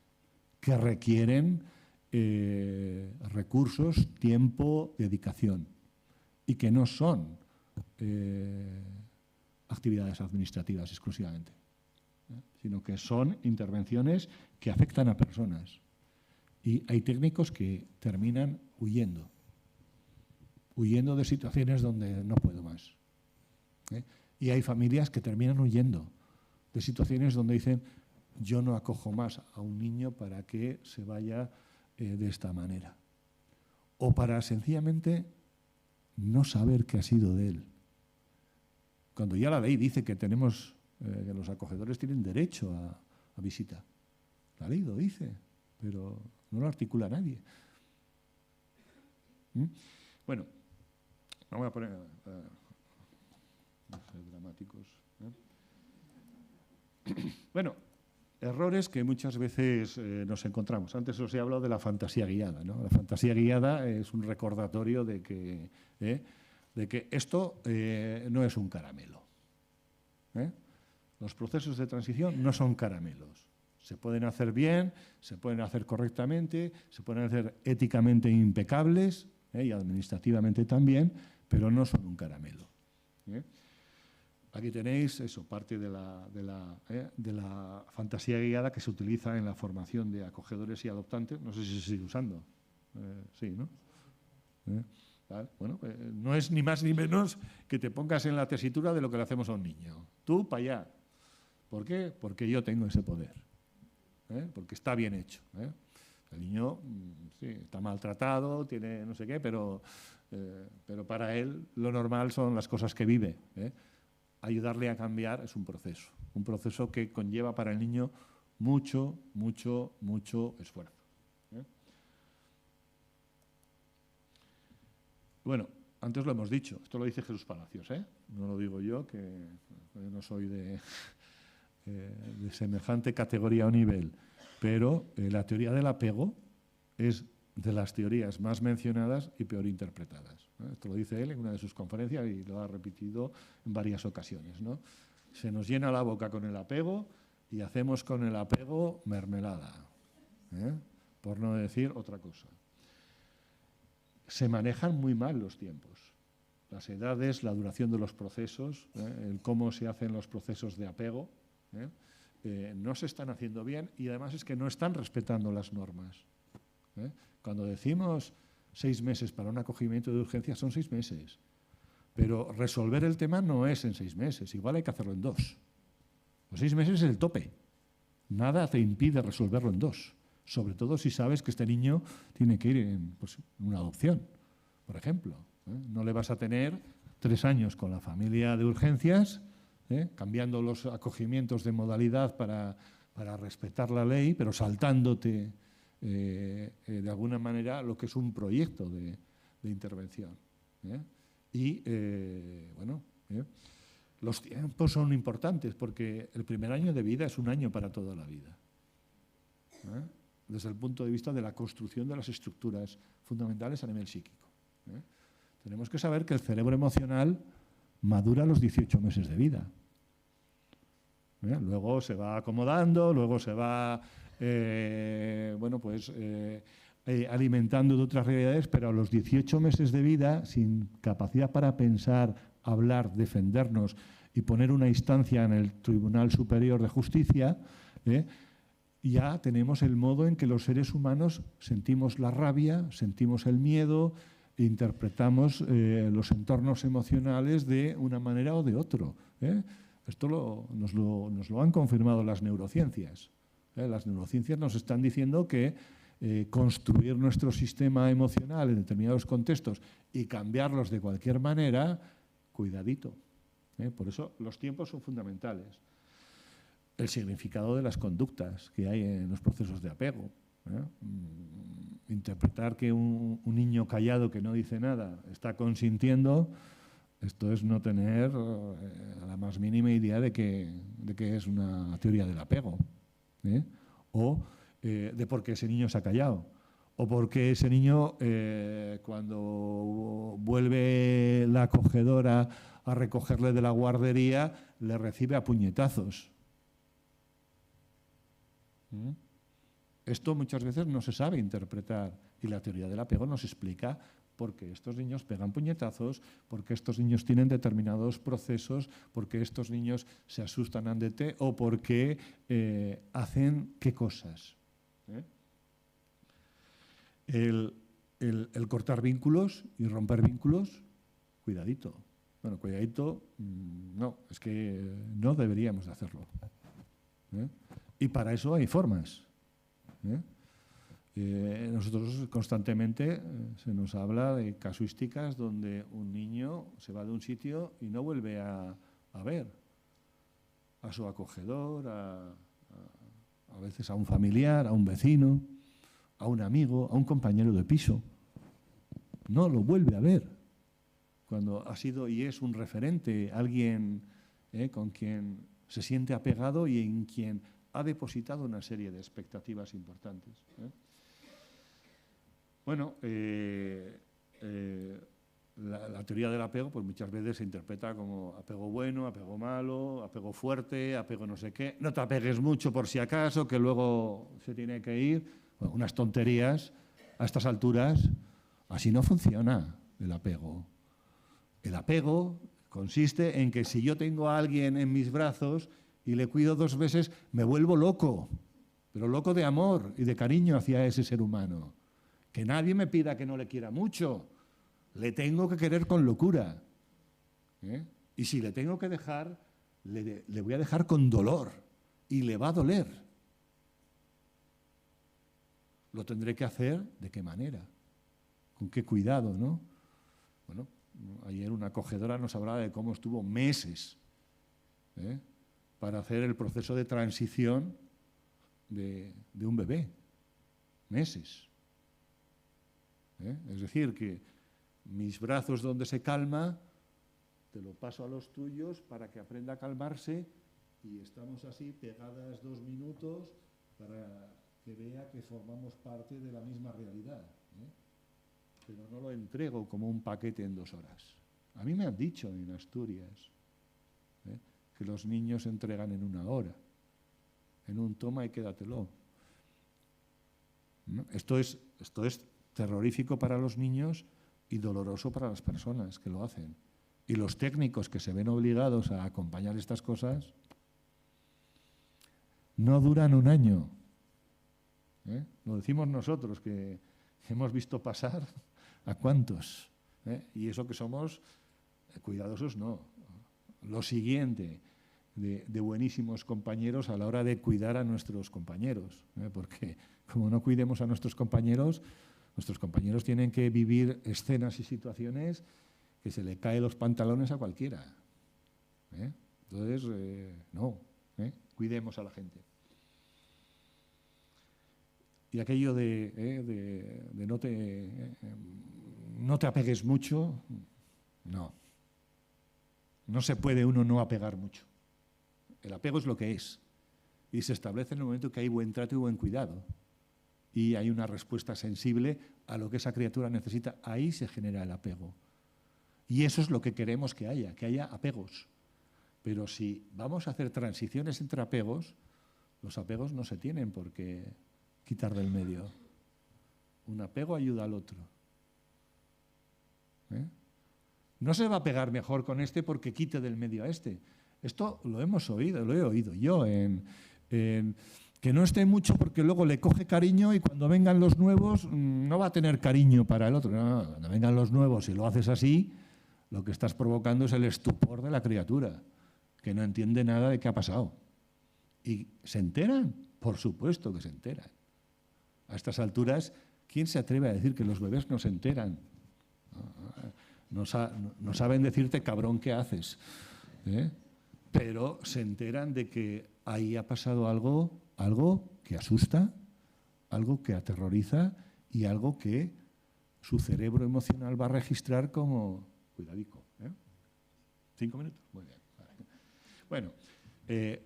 que requieren recursos, tiempo, dedicación y que no son actividades administrativas exclusivamente, sino que son intervenciones que afectan a personas. Y hay técnicos que terminan huyendo de situaciones donde no puedo más. Y hay familias que terminan huyendo de situaciones donde dicen yo no acojo más a un niño para que se vaya de esta manera. O para sencillamente no saber qué ha sido de él. Cuando ya la ley dice que tenemos, que los acogedores tienen derecho a visita. La ley lo dice, pero no lo articula nadie. Bueno, no voy a poner no sé, dramáticos. Bueno, errores que muchas veces nos encontramos. Antes os he hablado de la fantasía guiada, ¿no? La fantasía guiada es un recordatorio de que esto no es un caramelo. Los procesos de transición no son caramelos. Se pueden hacer bien, se pueden hacer correctamente, se pueden hacer éticamente impecables y administrativamente también, pero no son un caramelo. Aquí tenéis eso, parte de la fantasía guiada que se utiliza en la formación de acogedores y adoptantes. No sé si se sigue usando. Sí, ¿no? ¿Vale? Bueno, no es ni más ni menos que te pongas en la tesitura de lo que le hacemos a un niño. Tú para allá. ¿Por qué? Porque yo tengo ese poder. Porque está bien hecho. El niño sí, está maltratado, tiene no sé qué, pero para él lo normal son las cosas que vive. Ayudarle a cambiar es un proceso que conlleva para el niño mucho, mucho, mucho esfuerzo. Bueno, antes lo hemos dicho, esto lo dice Jesús Palacios, no lo digo yo, que no soy de semejante categoría o nivel, pero la teoría del apego es de las teorías más mencionadas y peor interpretadas. Esto lo dice él en una de sus conferencias y lo ha repetido en varias ocasiones, ¿no? Se nos llena la boca con el apego y hacemos con el apego mermelada, por no decir otra cosa. Se manejan muy mal los tiempos, las edades, la duración de los procesos, el cómo se hacen los procesos de apego, no se están haciendo bien y además es que no están respetando las normas. Cuando decimos 6 meses para un acogimiento de urgencia, son 6 meses. Pero resolver el tema no es en 6 meses, igual hay que hacerlo en 2. Los 6 meses es el tope. Nada te impide resolverlo en 2. Sobre todo si sabes que este niño tiene que ir en una adopción, por ejemplo. No le vas a tener 3 años con la familia de urgencias, cambiando los acogimientos de modalidad para respetar la ley, pero saltándote de alguna manera lo que es un proyecto de intervención. Y, bueno, los tiempos son importantes porque el primer año de vida es un año para toda la vida. Desde el punto de vista de la construcción de las estructuras fundamentales a nivel psíquico. Tenemos que saber que el cerebro emocional madura a los 18 meses de vida. Luego se va acomodando, luego se va alimentando de otras realidades, pero a los 18 meses de vida, sin capacidad para pensar, hablar, defendernos y poner una instancia en el Tribunal Superior de Justicia, ya tenemos el modo en que los seres humanos sentimos la rabia, sentimos el miedo, e interpretamos los entornos emocionales de una manera o de otro. Esto nos lo han confirmado las neurociencias. Las neurociencias nos están diciendo que construir nuestro sistema emocional en determinados contextos y cambiarlos de cualquier manera, cuidadito. Por eso los tiempos son fundamentales. El significado de las conductas que hay en los procesos de apego. Interpretar que un niño callado que no dice nada está consintiendo Esto es no tener la más mínima idea de que es una teoría del apego, o de por qué ese niño se ha callado, o por qué ese niño cuando vuelve la acogedora a recogerle de la guardería le recibe a puñetazos. Esto muchas veces no se sabe interpretar y la teoría del apego nos explica por qué estos niños pegan puñetazos, por qué estos niños tienen determinados procesos, por qué estos niños se asustan ante té o por qué hacen qué cosas. El cortar vínculos y romper vínculos, cuidadito. Bueno, cuidadito, no, es que no deberíamos de hacerlo. Y para eso hay formas. Nosotros constantemente se nos habla de casuísticas donde un niño se va de un sitio y no vuelve a ver a su acogedor, a veces a un familiar, a un vecino, a un amigo, a un compañero de piso. No lo vuelve a ver cuando ha sido y es un referente, alguien con quien se siente apegado y en quien ha depositado una serie de expectativas importantes. Bueno, la teoría del apego pues muchas veces se interpreta como apego bueno, apego malo, apego fuerte, apego no sé qué. No te apegues mucho por si acaso, que luego se tiene que ir. Bueno, unas tonterías a estas alturas. Así no funciona el apego. El apego consiste en que si yo tengo a alguien en mis brazos y le cuido 2 veces, me vuelvo loco, pero loco de amor y de cariño hacia ese ser humano. Que nadie me pida que no le quiera mucho, le tengo que querer con locura. Y si le tengo que dejar, le voy a dejar con dolor y le va a doler. Lo tendré que hacer ¿de qué manera? ¿Con qué cuidado, no? Bueno, ayer una acogedora nos hablaba de cómo estuvo meses para hacer el proceso de transición de un bebé. Meses. Es decir, que mis brazos donde se calma, te lo paso a los tuyos para que aprenda a calmarse y estamos así pegadas 2 minutos para que vea que formamos parte de la misma realidad. Pero no lo entrego como un paquete en 2 horas. A mí me han dicho en Asturias que los niños se entregan en 1 hora, en un toma y quédatelo. Esto es terrorífico para los niños y doloroso para las personas que lo hacen. Y los técnicos que se ven obligados a acompañar estas cosas no duran 1 año. Lo decimos nosotros, que hemos visto pasar a cuántos. Y eso que somos cuidadosos, no. Lo siguiente de buenísimos compañeros a la hora de cuidar a nuestros compañeros. Porque como no cuidemos a nuestros compañeros tienen que vivir escenas y situaciones que se le caen los pantalones a cualquiera. Entonces, no, cuidemos a la gente. Y aquello de no te apegues mucho, no. No se puede uno no apegar mucho. El apego es lo que es. Y se establece en el momento que hay buen trato y buen cuidado. Y hay una respuesta sensible a lo que esa criatura necesita. Ahí se genera el apego. Y eso es lo que queremos que haya apegos. Pero si vamos a hacer transiciones entre apegos, los apegos no se tienen por qué quitar del medio. Un apego ayuda al otro. No se va a pegar mejor con este porque quite del medio a este. Esto lo hemos oído, lo he oído yo que no esté mucho porque luego le coge cariño y cuando vengan los nuevos no va a tener cariño para el otro. No, cuando vengan los nuevos y lo haces así, lo que estás provocando es el estupor de la criatura, que no entiende nada de qué ha pasado. ¿Y se enteran? Por supuesto que se enteran. A estas alturas, ¿quién se atreve a decir que los bebés no se enteran? No saben decirte cabrón qué haces. Pero se enteran de que ahí ha pasado algo que asusta, algo que aterroriza y algo que su cerebro emocional va a registrar como cuidadico. ¿5 minutos? Muy bien. Vale. Bueno,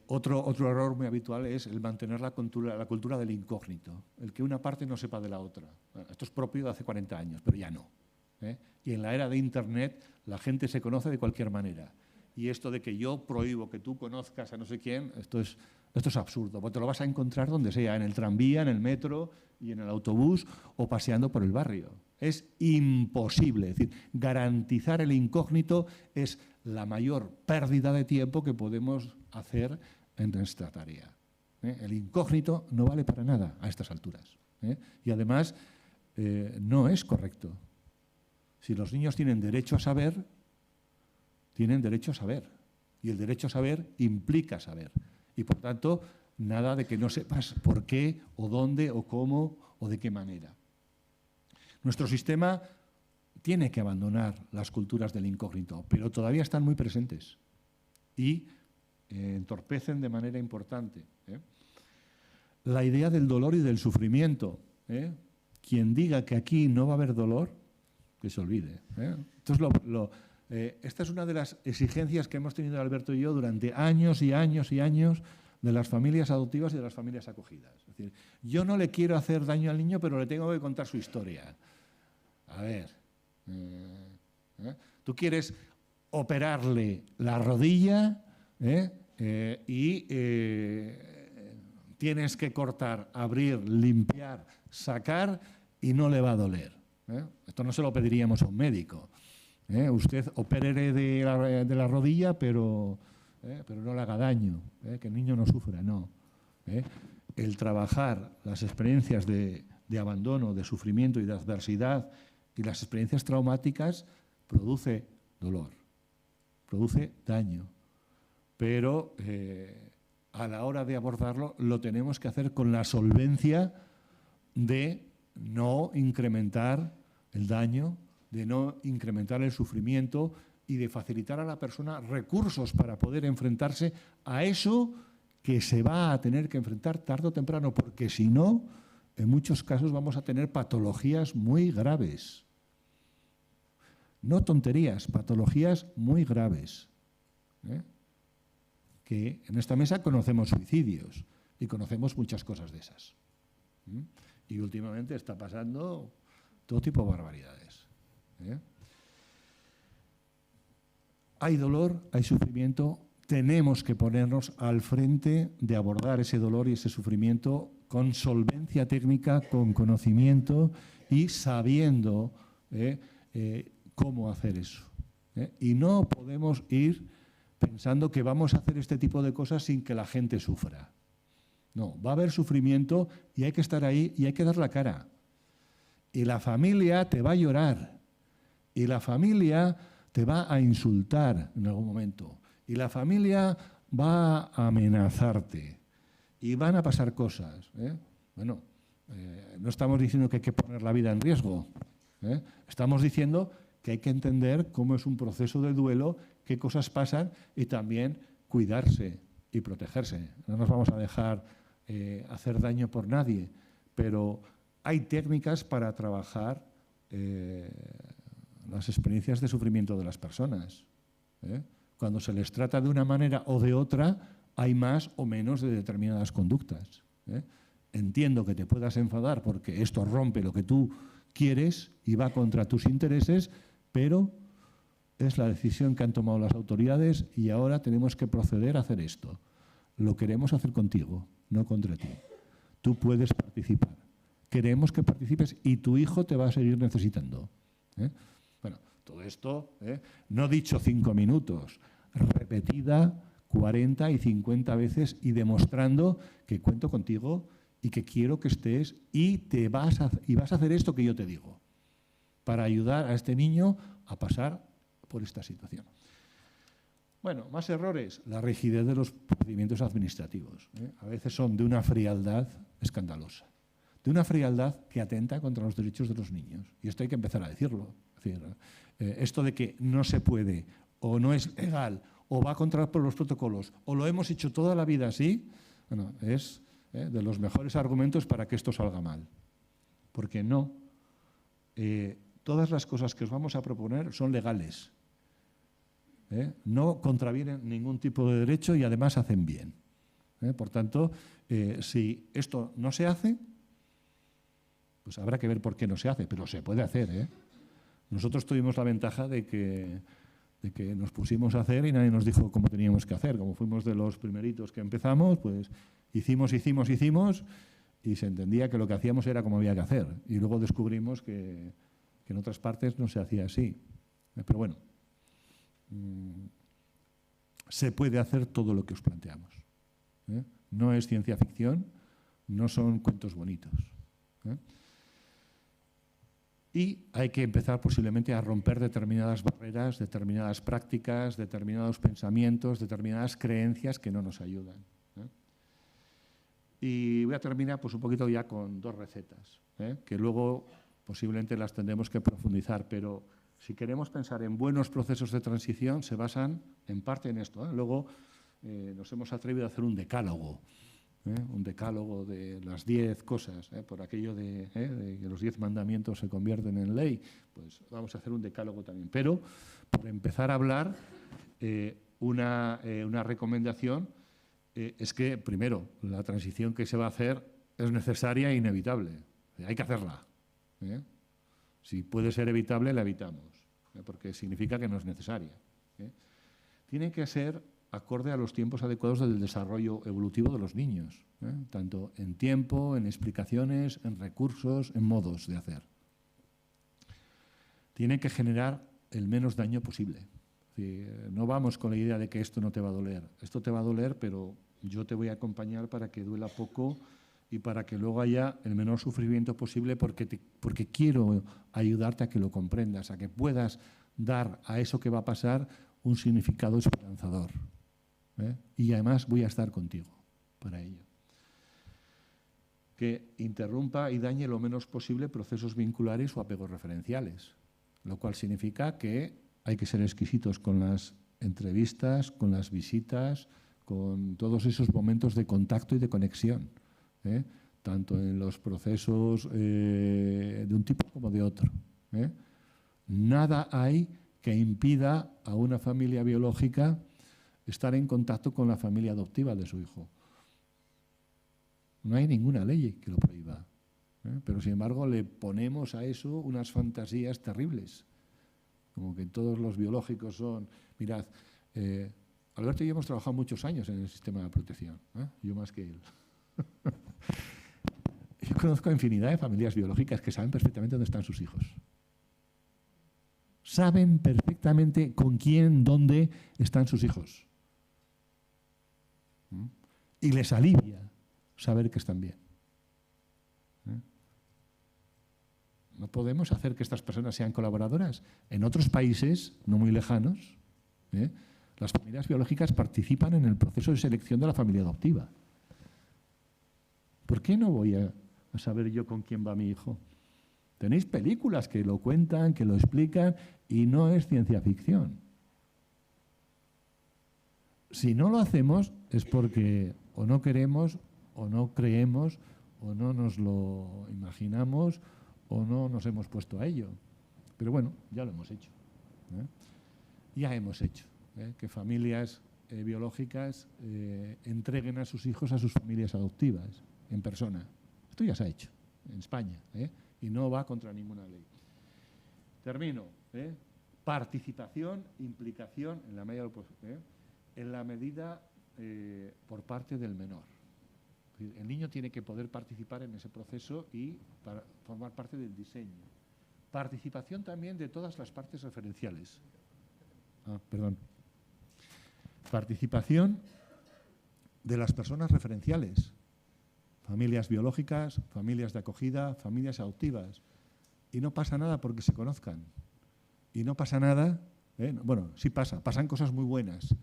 otro error muy habitual es el mantener la cultura del incógnito, el que una parte no sepa de la otra. Bueno, esto es propio de hace 40 años, pero ya no. Y en la era de Internet la gente se conoce de cualquier manera. Y esto de que yo prohíbo que tú conozcas a no sé quién, esto es absurdo, porque te lo vas a encontrar donde sea, en el tranvía, en el metro y en el autobús o paseando por el barrio. Es imposible. Es decir, garantizar el incógnito es la mayor pérdida de tiempo que podemos hacer en nuestra tarea. El incógnito no vale para nada a estas alturas. Y además no es correcto. Si los niños tienen derecho a saber, tienen derecho a saber. Y el derecho a saber implica saber. Y por tanto, nada de que no sepas por qué, o dónde, o cómo, o de qué manera. Nuestro sistema tiene que abandonar las culturas del incógnito, pero todavía están muy presentes y entorpecen de manera importante. La idea del dolor y del sufrimiento. Quien diga que aquí no va a haber dolor, que se olvide. Entonces, esta es una de las exigencias que hemos tenido Alberto y yo durante años y años y años de las familias adoptivas y de las familias acogidas. Es decir, yo no le quiero hacer daño al niño, pero le tengo que contar su historia. A ver, tú quieres operarle la rodilla y tienes que cortar, abrir, limpiar, sacar y no le va a doler. Esto no se lo pediríamos a un médico. Usted opérele de la rodilla, pero no le haga daño, que el niño no sufra, no. El trabajar las experiencias de abandono, de sufrimiento y de adversidad y las experiencias traumáticas produce dolor, produce daño, pero a la hora de abordarlo lo tenemos que hacer con la solvencia de no incrementar el daño, de no incrementar el sufrimiento y de facilitar a la persona recursos para poder enfrentarse a eso que se va a tener que enfrentar tarde o temprano, porque si no, en muchos casos vamos a tener patologías muy graves. No tonterías, patologías muy graves. Que en esta mesa conocemos suicidios y conocemos muchas cosas de esas. Y últimamente está pasando todo tipo de barbaridades. Hay dolor, hay sufrimiento, tenemos que ponernos al frente de abordar ese dolor y ese sufrimiento con solvencia técnica, con conocimiento y sabiendo cómo hacer eso. Y no podemos ir pensando que vamos a hacer este tipo de cosas sin que la gente sufra. No, va a haber sufrimiento y hay que estar ahí y hay que dar la cara. Y la familia te va a llorar. Y la familia te va a insultar en algún momento. Y la familia va a amenazarte. Y van a pasar cosas. Bueno, no estamos diciendo que hay que poner la vida en riesgo. Estamos diciendo que hay que entender cómo es un proceso de duelo, qué cosas pasan y también cuidarse y protegerse. No nos vamos a dejar hacer daño por nadie, pero hay técnicas para trabajar las experiencias de sufrimiento de las personas. Cuando se les trata de una manera o de otra, hay más o menos de determinadas conductas. Entiendo que te puedas enfadar porque esto rompe lo que tú quieres y va contra tus intereses, pero es la decisión que han tomado las autoridades y ahora tenemos que proceder a hacer esto. Lo queremos hacer contigo, no contra ti. Tú puedes participar. Queremos que participes y tu hijo te va a seguir necesitando. Bueno, todo esto, no dicho 5 minutos, repetida 40 y 50 veces y demostrando que cuento contigo y que quiero que estés y vas a hacer esto que yo te digo para ayudar a este niño a pasar por esta situación. Bueno, más errores. La rigidez de los procedimientos administrativos. A veces son de una frialdad escandalosa, de una frialdad que atenta contra los derechos de los niños. Y esto hay que empezar a decirlo. Es decir, esto de que no se puede, o no es legal, o va contra los protocolos, o lo hemos hecho toda la vida así, bueno, es de los mejores argumentos para que esto salga mal. Porque no. Todas las cosas que os vamos a proponer son legales. no contravienen ningún tipo de derecho y además hacen bien. Por tanto, si esto no se hace, pues habrá que ver por qué no se hace, pero se puede hacer. Nosotros tuvimos la ventaja de que nos pusimos a hacer y nadie nos dijo cómo teníamos que hacer. Como fuimos de los primeritos que empezamos, pues hicimos y se entendía que lo que hacíamos era como había que hacer. Y luego descubrimos que en otras partes no se hacía así. Pero bueno, se puede hacer todo lo que os planteamos. No es ciencia ficción, no son cuentos bonitos. Y hay que empezar posiblemente a romper determinadas barreras, determinadas prácticas, determinados pensamientos, determinadas creencias que no nos ayudan. Y voy a terminar pues, un poquito ya con 2 recetas, que luego posiblemente las tendremos que profundizar, pero si queremos pensar en buenos procesos de transición, se basan en parte en esto. Luego nos hemos atrevido a hacer un decálogo de las 10 cosas, por aquello de que los 10 mandamientos se convierten en ley, pues vamos a hacer un decálogo también. Pero, por empezar a hablar, una recomendación es que, primero, la transición que se va a hacer es necesaria e inevitable. Hay que hacerla. Si puede ser evitable, la evitamos, porque significa que no es necesaria. Tiene que ser acorde a los tiempos adecuados del desarrollo evolutivo de los niños, tanto en tiempo, en explicaciones, en recursos, en modos de hacer. Tiene que generar el menos daño posible. No vamos con la idea de que esto no te va a doler. Esto te va a doler, pero yo te voy a acompañar para que duela poco y para que luego haya el menor sufrimiento posible porque quiero ayudarte a que lo comprendas, a que puedas dar a eso que va a pasar un significado esperanzador. Y además voy a estar contigo para ello. Que interrumpa y dañe lo menos posible procesos vinculares o apegos referenciales, lo cual significa que hay que ser exquisitos con las entrevistas, con las visitas, con todos esos momentos de contacto y de conexión, tanto en los procesos de un tipo como de otro. Nada hay que impida a una familia biológica estar en contacto con la familia adoptiva de su hijo. No hay ninguna ley que lo prohíba, pero sin embargo le ponemos a eso unas fantasías terribles, como que todos los biológicos son... Mirad, Alberto y yo hemos trabajado muchos años en el sistema de protección, yo más que él. Yo conozco a infinidad de familias biológicas que saben perfectamente dónde están sus hijos. Saben perfectamente con quién, dónde están sus hijos. Y les alivia saber que están bien. No podemos hacer que estas personas sean colaboradoras. En otros países, no muy lejanos, las familias biológicas participan en el proceso de selección de la familia adoptiva. ¿Por qué no voy a saber yo con quién va mi hijo? Tenéis películas que lo cuentan, que lo explican, y no es ciencia ficción. Si no lo hacemos es porque o no queremos, o no creemos, o no nos lo imaginamos, o no nos hemos puesto a ello. Pero bueno, ya lo hemos hecho. Ya hemos hecho que familias biológicas entreguen a sus hijos a sus familias adoptivas en persona. Esto ya se ha hecho en España y no va contra ninguna ley. Termino. Participación, implicación en la medida por parte del menor. El niño tiene que poder participar en ese proceso y para formar parte del diseño. Participación también de todas las partes referenciales. Participación de las personas referenciales. Familias biológicas, familias de acogida, familias adoptivas. Y no pasa nada porque se conozcan. Y no pasa nada, bueno, sí pasan cosas muy buenas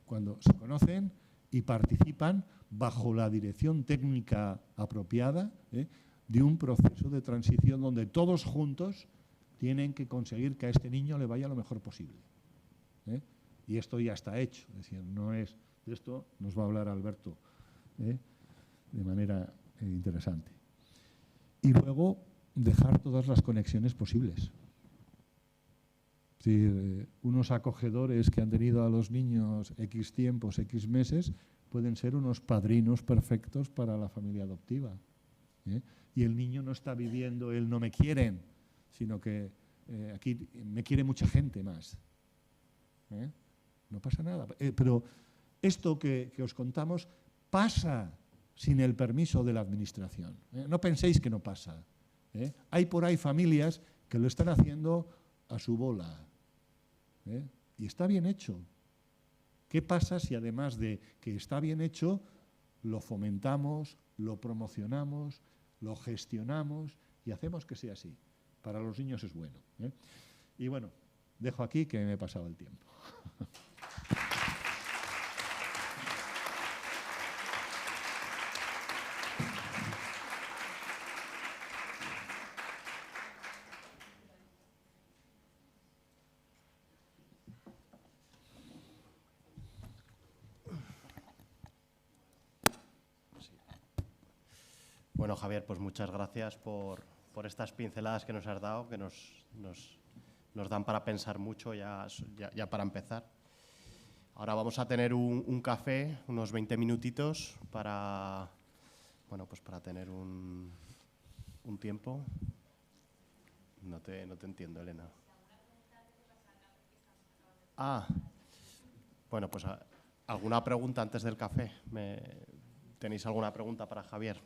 cuando se conocen y participan bajo la dirección técnica apropiada de un proceso de transición donde todos juntos tienen que conseguir que a este niño le vaya lo mejor posible. Y esto ya está hecho, es decir, no es... De esto nos va a hablar Alberto de manera interesante. Y luego dejar todas las conexiones posibles. decir, unos acogedores que han tenido a los niños X tiempos, X meses, pueden ser unos padrinos perfectos para la familia adoptiva. Y el niño no está viviendo el no me quieren, sino que aquí me quiere mucha gente más. No pasa nada. Pero esto que os contamos pasa sin el permiso de la administración. No penséis que no pasa. Hay por ahí familias que lo están haciendo a su bola. Y está bien hecho. ¿Qué pasa si además de que está bien hecho, lo fomentamos, lo promocionamos, lo gestionamos y hacemos que sea así? Para los niños es bueno. Y bueno, dejo aquí que me he pasado el tiempo. Bueno, Javier, pues muchas gracias por estas pinceladas que nos has dado, que nos dan para pensar mucho ya para empezar. Ahora vamos a tener un café, unos 20 minutitos para, bueno, pues para tener un tiempo. No te entiendo, Elena. Bueno, pues ¿alguna pregunta antes del café? ¿Tenéis alguna pregunta para Javier?